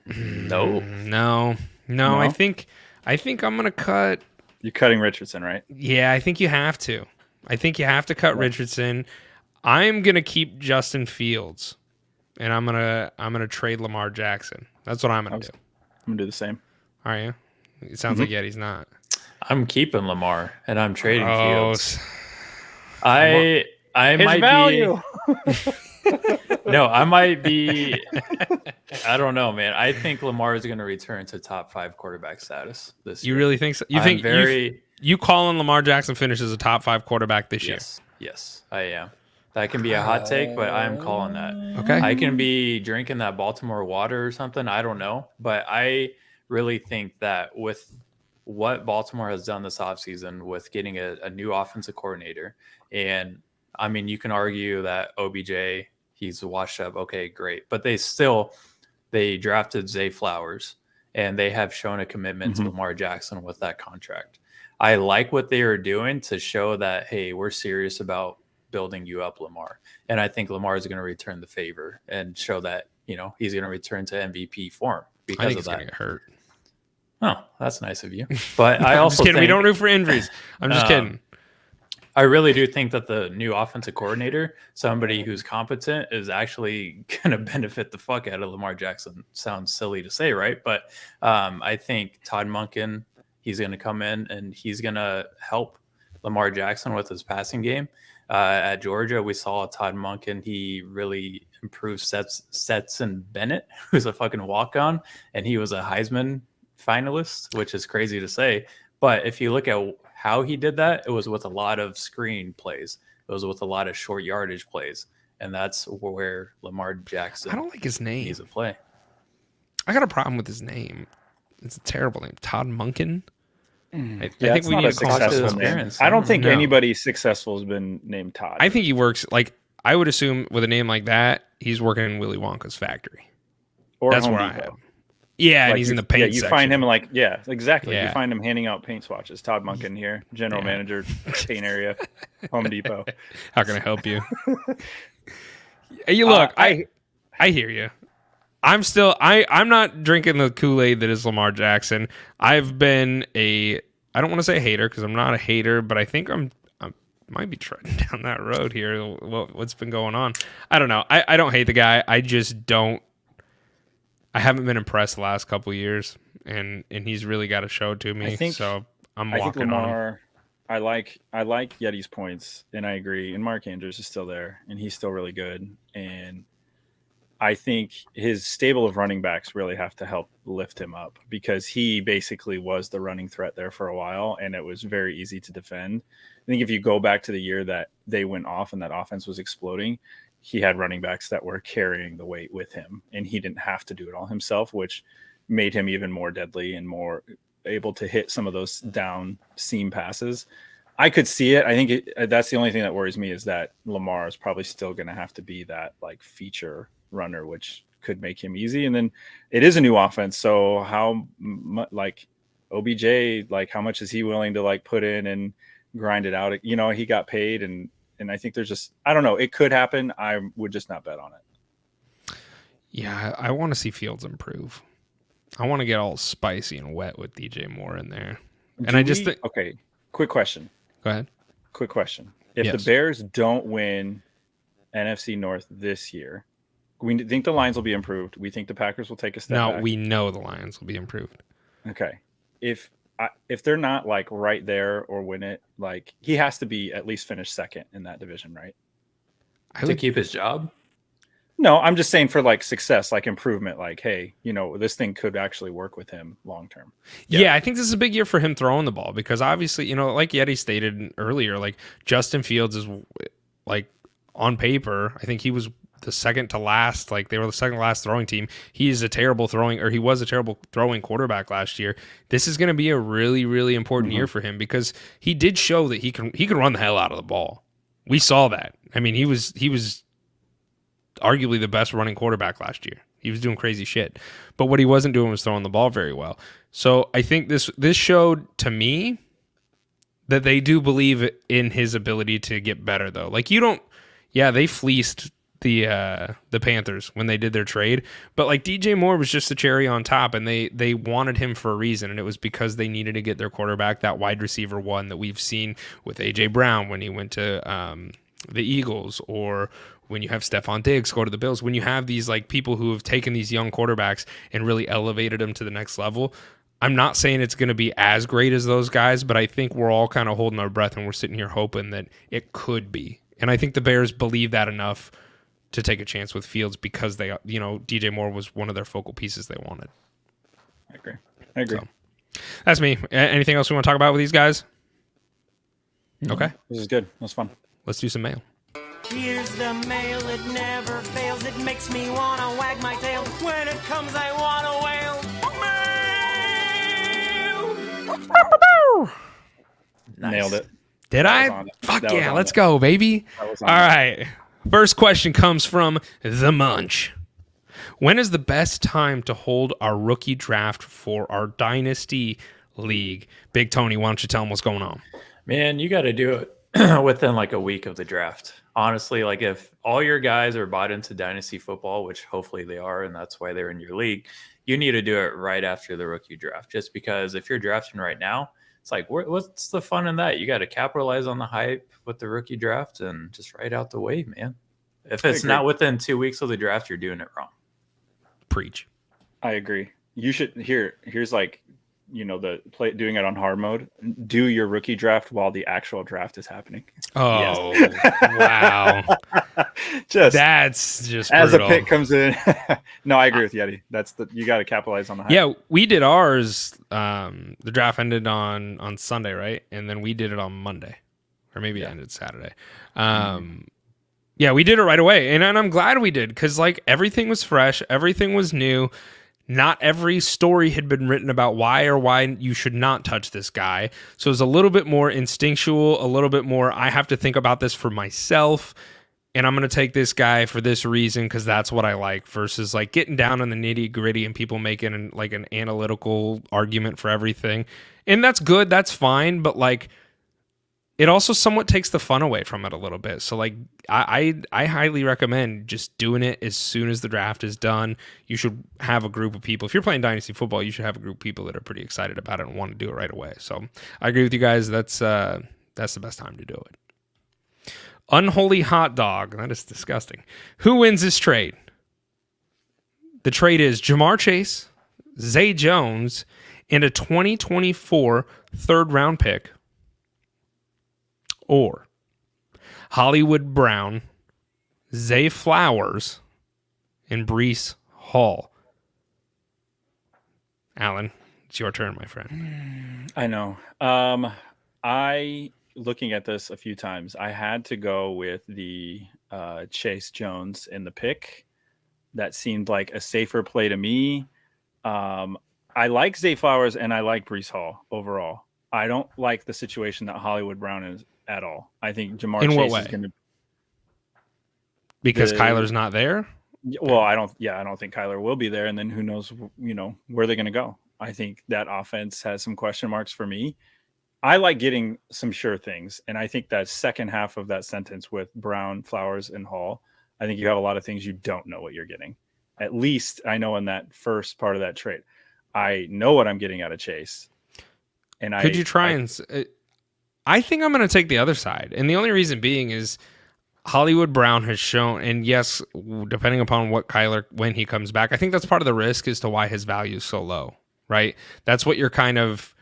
No. I think I'm gonna cut. You're cutting Richardson, right? Yeah, I think you have to. I think you have to cut Richardson. I'm gonna keep Justin Fields, and I'm gonna trade Lamar Jackson. That's what I'm gonna do. I'm gonna do the same. Are you? It sounds like Yeti's not. I'm keeping Lamar and I'm trading Fields. I might value. No, I might be. I don't know, man. I think Lamar is going to return to top 5 quarterback status this year. You really think so? You calling Lamar Jackson finishes a top 5 quarterback this year? Yes, I am. That can be a hot take, but I'm calling that. Okay. I can be drinking that Baltimore water or something. I don't know, but I really think that with what Baltimore has done this offseason with getting a new offensive coordinator, and I mean, you can argue that OBJ, he's washed up. Okay, great. But they drafted Zay Flowers, and they have shown a commitment to Lamar Jackson with that contract. I like what they are doing to show that, hey, we're serious about building you up, Lamar. And I think Lamar is going to return the favor and show that, he's going to return to MVP form because of that. Gonna get hurt. Oh, that's nice of you. But I also just kidding. think, we don't root for injuries. I'm just kidding. I really do think that the new offensive coordinator, somebody who's competent, is actually going to benefit the fuck out of Lamar Jackson. Sounds silly to say, right? But I think Todd Monken, he's going to come in and he's going to help Lamar Jackson with his passing game. At Georgia, we saw Todd Monken. He really improved Stetson Bennett, who's a fucking walk-on, and he was a Heisman finalists, which is crazy to say. But if you look at how he did that, it was with a lot of screen plays. It was with a lot of short yardage plays. And that's where Lamar Jackson I don't like his name. needs to play. I got a problem with his name. It's a terrible name. Todd Monken. I Yeah, think we need to call his successful name. parents. I don't think No. anybody successful has been named Todd. I think he works like I would assume with a name like that, he's working in Willy Wonka's factory. or That's Home where I Depot. am. Yeah, and Like he's in the you- paint Yeah, you section. find him like exactly. Yeah. You find him handing out paint swatches. Todd Monken here, general Yeah. manager, paint area, Home Depot. How can I help you? You look, I I hear you. I'm not drinking the Kool-Aid that is Lamar Jackson. I've been I don't want to say hater because I'm not a hater, but I think I might be treading down that road here. What's been going on? I don't know. I don't hate the guy. I just don't. I haven't been impressed the last couple of years, and he's really got to show it to me. So I'm I think walking on him. Lamar. I like Yeti's points, and I agree. And Mark Andrews is still there, and he's still really good. And I think his stable of running backs really have to help lift him up because he basically was the running threat there for a while, and it was very easy to defend. I think if you go back to the year that they went off and that offense was exploding, he had running backs that were carrying the weight with him, and he didn't have to do it all himself, which made him even more deadly and more able to hit some of those down seam passes. I could see it. I think that's the only thing that worries me is that Lamar is probably still going to have to be that like feature runner, which could make him easy. And then it is a new offense. So how like OBJ, like how much is he willing to like put in and grind it out? You know, he got paid and I think there's just, I don't know. It could happen. I would just not bet on it. Yeah, I want to see Fields improve. I want to get all spicy and wet with DJ Moore in there. And I just think, okay, quick question. Go ahead. Quick question. If Yes. the Bears don't win NFC North this year, we think the lines will be improved. We think the Packers will take a step No, back. we know the Lions will be improved. Okay. If they're not like right there or win it, like he has to be at least finish second in that division, right? To keep his job? No, I'm just saying for like success, like improvement, like, hey, you know, this thing could actually work with him long term. Yeah, I think this is a big year for him throwing the ball because obviously, you know, like Yeti stated earlier, like Justin Fields is like on paper, I think he was the second to last, like they were the second to last throwing team. He was a terrible throwing quarterback last year. This is going to be a really, really important year for him because he did show that he can run the hell out of the ball. We saw that. I mean, he was arguably the best running quarterback last year. He was doing crazy shit. But what he wasn't doing was throwing the ball very well. So I think this showed to me that they do believe in his ability to get better though. Like they fleeced the Panthers when they did their trade, but like DJ Moore was just the cherry on top and they wanted him for a reason, and it was because they needed to get their quarterback that wide receiver one that we've seen with AJ Brown when he went to the Eagles, or when you have Stephon Diggs go to the Bills, when you have these like people who have taken these young quarterbacks and really elevated them to the next level. I'm not saying it's going to be as great as those guys, but I think we're all kind of holding our breath and we're sitting here hoping that it could be. And I think the Bears believe that enough to take a chance with Fields because they, you know, DJ Moore was one of their focal pieces they wanted. I agree. So, that's me. Anything else we want to talk about with these guys? Okay. This is good. That's fun. Let's do some mail. Here's the mail, it never fails. It makes me wanna wag my tail. When it comes, I wanna wail. Mail! Nice. Nailed it. Did That was I? on it. Fuck That was yeah, on let's it. go, baby. That was All on it. right. First question comes from The Munch. When is the best time to hold our rookie draft for our Dynasty League? Big Tony, why don't you tell them what's going on? Man, you got to do it within like a week of the draft. Honestly, like if all your guys are bought into dynasty football, which hopefully they are, and that's why they're in your league, you need to do it right after the rookie draft. Just because if you're drafting right now, it's like, what's the fun in that? You got to capitalize on the hype with the rookie draft and just ride out the wave, man. If it's not within 2 weeks of the draft, you're doing it wrong. Preach. I agree. You should here's like doing it on hard mode. Do your rookie draft while the actual draft is happening. Oh, wow. That's just as brutal. a pick comes in. No, I agree with Yeti. You got to capitalize on the hype. Yeah, we did ours. The draft ended on Sunday, right? And then we did it on Monday, or maybe it ended Saturday. Yeah, we did it right away, and I'm glad we did because like everything was fresh, everything was new. Not every story had been written about why you should not touch this guy. So it was a little bit more instinctual, a little bit more, I have to think about this for myself, and I'm going to take this guy for this reason because that's what I like, versus like getting down on the nitty gritty and people making an analytical argument for everything. And that's good, that's fine, but like it also somewhat takes the fun away from it a little bit. So like I highly recommend just doing it as soon as the draft is done. You should have a group of people. If you're playing Dynasty football, you should have a group of people that are pretty excited about it and want to do it right away. So I agree with you guys. That's the best time to do it. Unholy hot dog. That is disgusting. Who wins this trade? The trade is Jamar Chase, Zay Jones, and a 2024 third round pick, or Hollywood Brown, Zay Flowers, and Breece Hall. Alan, it's your turn, my friend. I know. Looking at this a few times, I had to go with the Chase Jones in the pick. That seemed like a safer play to me. I like Zay Flowers and I like Breece Hall overall. I don't like the situation that Hollywood Brown is at all. I think Jamar Chase is going to, because Kyler's not there. Well, I don't think Kyler will be there, and then who knows, where they're going to go. I think that offense has some question marks for me. I like getting some sure things, and I think that second half of that sentence with Brown, Flowers, and Hall, I think you have a lot of things you don't know what you're getting. At least I know in that first part of that trade, I know what I'm getting out of Chase. And could you try I think I'm going to take the other side. And the only reason being is Hollywood Brown has shown, and yes, depending upon what Kyler, when he comes back, I think that's part of the risk as to why his value is so low, right? That's what you're kind of,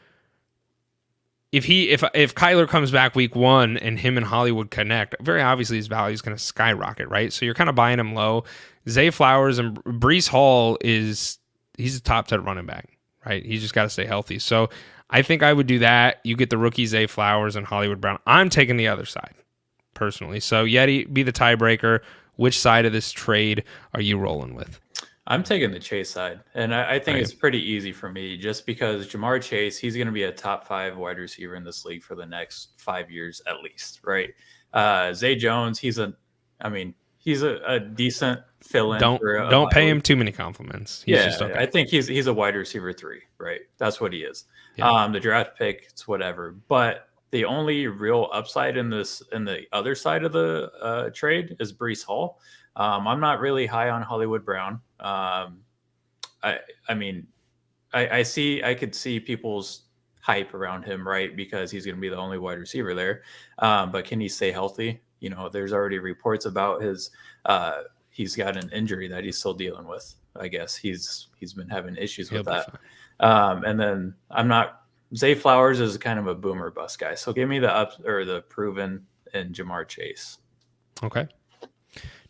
if Kyler comes back week 1 and him and Hollywood connect, very obviously his value is going to skyrocket, right? So you're kind of buying him low. Zay Flowers and Breece Hall he's a top 10 running back, right? He's just got to stay healthy. So I think I would do that. You get the rookie Zay Flowers and Hollywood Brown. I'm taking the other side, personally. So Yeti, be the tiebreaker. Which side of this trade are you rolling with? I'm taking the Chase side, and I think it's pretty easy for me just because Jamar Chase, he's going to be a top 5 wide receiver in this league for the next 5 years at least, right? Zay Jones, he's a decent fill-in. Don't pay him too many compliments. He's just okay. I think he's a wide receiver 3, right? That's what he is. Yeah. The draft pick, it's whatever. But the only real upside in the other side of the trade is Breece Hall. I'm not really high on Hollywood Brown. I could see people's hype around him, right? Because he's going to be the only wide receiver there. But can he stay healthy? There's already reports about he's got an injury that he's still dealing with. I guess he's been having issues with that. And then Zay Flowers is kind of a boomer bust guy. So give me the proven in Jamar Chase. Okay.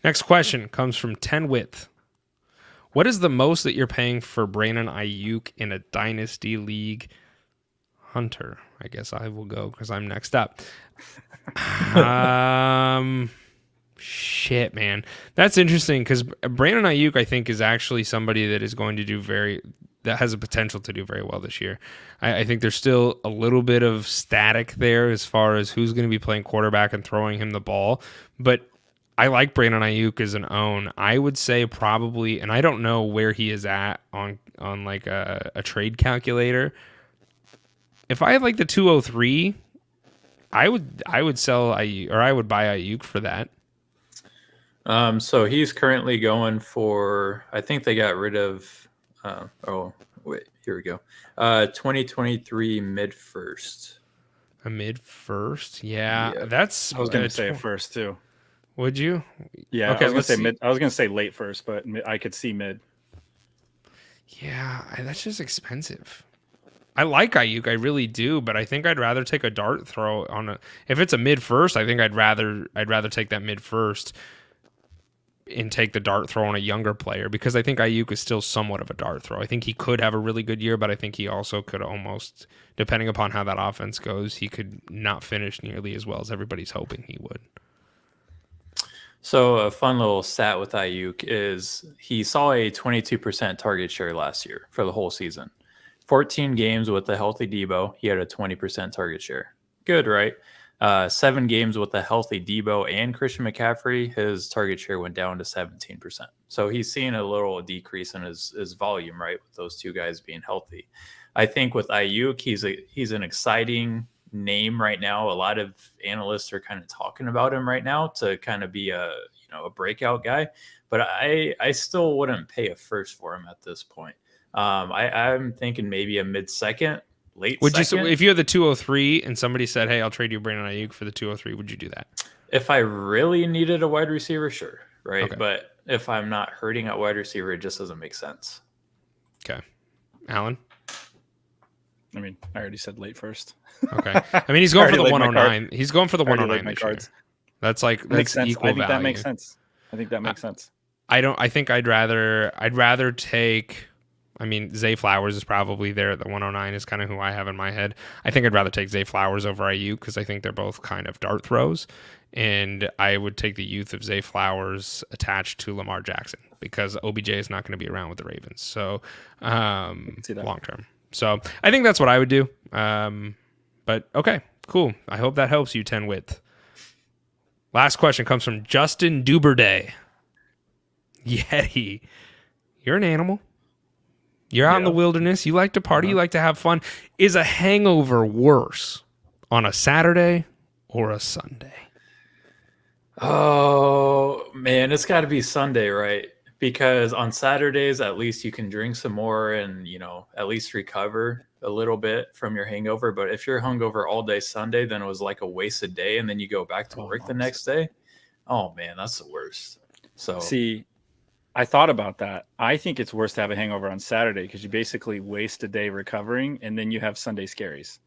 Next question comes from 10 Width. What is the most that you're paying for Brandon Ayuk in a dynasty league? Hunter, I guess I will go because I'm next up. Shit, man. That's interesting because Brandon Ayuk, I think, is actually somebody that is going to that has a potential to do very well this year. I think there's still a little bit of static there as far as who's going to be playing quarterback and throwing him the ball. But I like Brandon Ayuk as an own. I would say probably, and I don't know where he is at on like a trade calculator. If I had like the 203, I would sell Ayuk, or I would buy Ayuk for that. So he's currently going for, I think they got rid of, here we go. 2023 mid first. A mid first? Yeah. That's, I was going to say first too. Would you? Yeah. Okay. I was going to say late first, but I could see mid. Yeah. That's just expensive. I like Ayuk, I really do, but I think I'd rather take a dart throw if it's a mid first. I think I'd rather take that mid first and take the dart throw on a younger player, because I think Ayuk is still somewhat of a dart throw. I think he could have a really good year, but I think he also could almost, depending upon how that offense goes, he could not finish nearly as well as everybody's hoping he would. So a fun little stat with Ayuk is he saw a 22% target share last year for the whole season. 14 games with a healthy Debo, he had a 20% target share. Good, right? 7 games with a healthy Debo and Christian McCaffrey, his target share went down to 17%. So he's seeing a little decrease in his volume, right, with those two guys being healthy. I think with Ayuk, he's an exciting name right now. A lot of analysts are kind of talking about him right now to kind of be a breakout guy, but I still wouldn't pay a first for him at this point. I'm thinking maybe a mid-second, late second. If you had the 203 and somebody said, hey, I'll trade you Brandon Ayuk for the 203, would you do that? If I really needed a wide receiver, sure, right? Okay. But if I'm not hurting at wide receiver, it just doesn't make sense. Okay. Alan? I mean, I already said late first. Okay. I mean, he's going for the 109. He's going for the 109 this year. That's makes sense. equal I think value. that makes sense. I think that makes sense. I think I'd rather take, I mean, Zay Flowers is probably there at the 109 is kind of who I have in my head. I think I'd rather take Zay Flowers over Ayuk because I think they're both kind of dart throws. And I would take the youth of Zay Flowers attached to Lamar Jackson because OBJ is not going to be around with the Ravens. So long term. So I think that's what I would do. But okay, cool. I hope that helps you, 10 width. Last question comes from Justin Duberday. Yeti, you're an animal. You're out in the wilderness. You like to party. You like to have fun. Is a hangover worse on a Saturday or a Sunday? Oh, man, it's got to be Sunday, right? Because on Saturdays, at least you can drink some more and, at least recover a little bit from your hangover. But if you're hungover all day Sunday, then it was like a wasted day. And then you go back to work the next day. Oh, man, that's the worst. So see, I thought about that. I think it's worse to have a hangover on Saturday because you basically waste a day recovering and then you have Sunday scaries.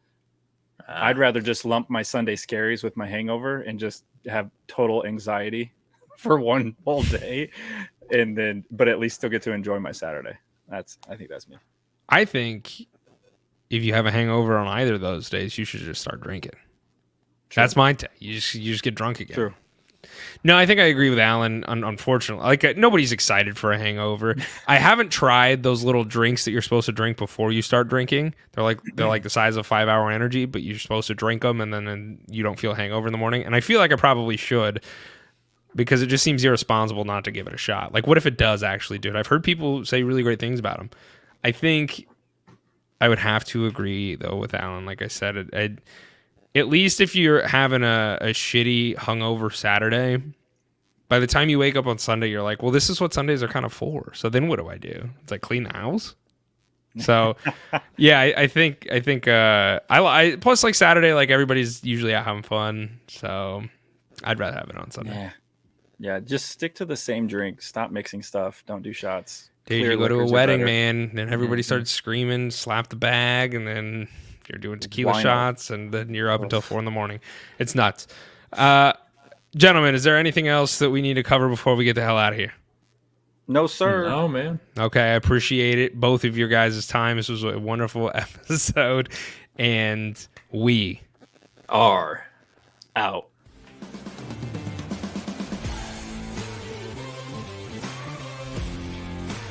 I'd rather just lump my Sunday scaries with my hangover and just have total anxiety for one whole day, but at least still get to enjoy my Saturday. I think that's me. I think if you have a hangover on either of those days, you should just start drinking. True. That's my take. You just get drunk again. True. No, I think I agree with Alan. Unfortunately, nobody's excited for a hangover. I haven't tried those little drinks that you're supposed to drink before you start drinking. They're like the size of 5 Hour Energy, but you're supposed to drink them and then you don't feel hangover in the morning. And I feel like I probably should because it just seems irresponsible not to give it a shot. Like, what if it does actually do it? I've heard people say really great things about them. I think I would have to agree though with Alan. Like I said, at least if you're having a shitty hungover Saturday, by the time you wake up on Sunday, you're like, well, this is what Sundays are kind of for. So then what do I do? It's like clean the house. So yeah, I think I plus like Saturday, like everybody's usually out having fun. So I'd rather have it on Sunday. Yeah. Just stick to the same drink. Stop mixing stuff. Don't do shots. Dude, you go to a wedding, man, then everybody starts screaming, slap the bag, and then you're doing tequila shots, and then you're up until 4 a.m. It's nuts. Gentlemen, is there anything else that we need to cover before we get the hell out of here? No, sir. No, man. Okay, I appreciate it. Both of your guys' time. This was a wonderful episode, and we are out.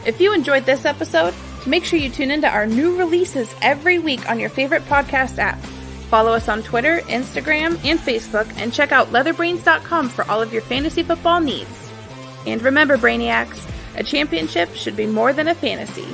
If you enjoyed this episode, make sure you tune into our new releases every week on your favorite podcast app. Follow us on Twitter, Instagram, and Facebook, and check out leatherbrains.com for all of your fantasy football needs. And remember, Brainiacs, a championship should be more than a fantasy.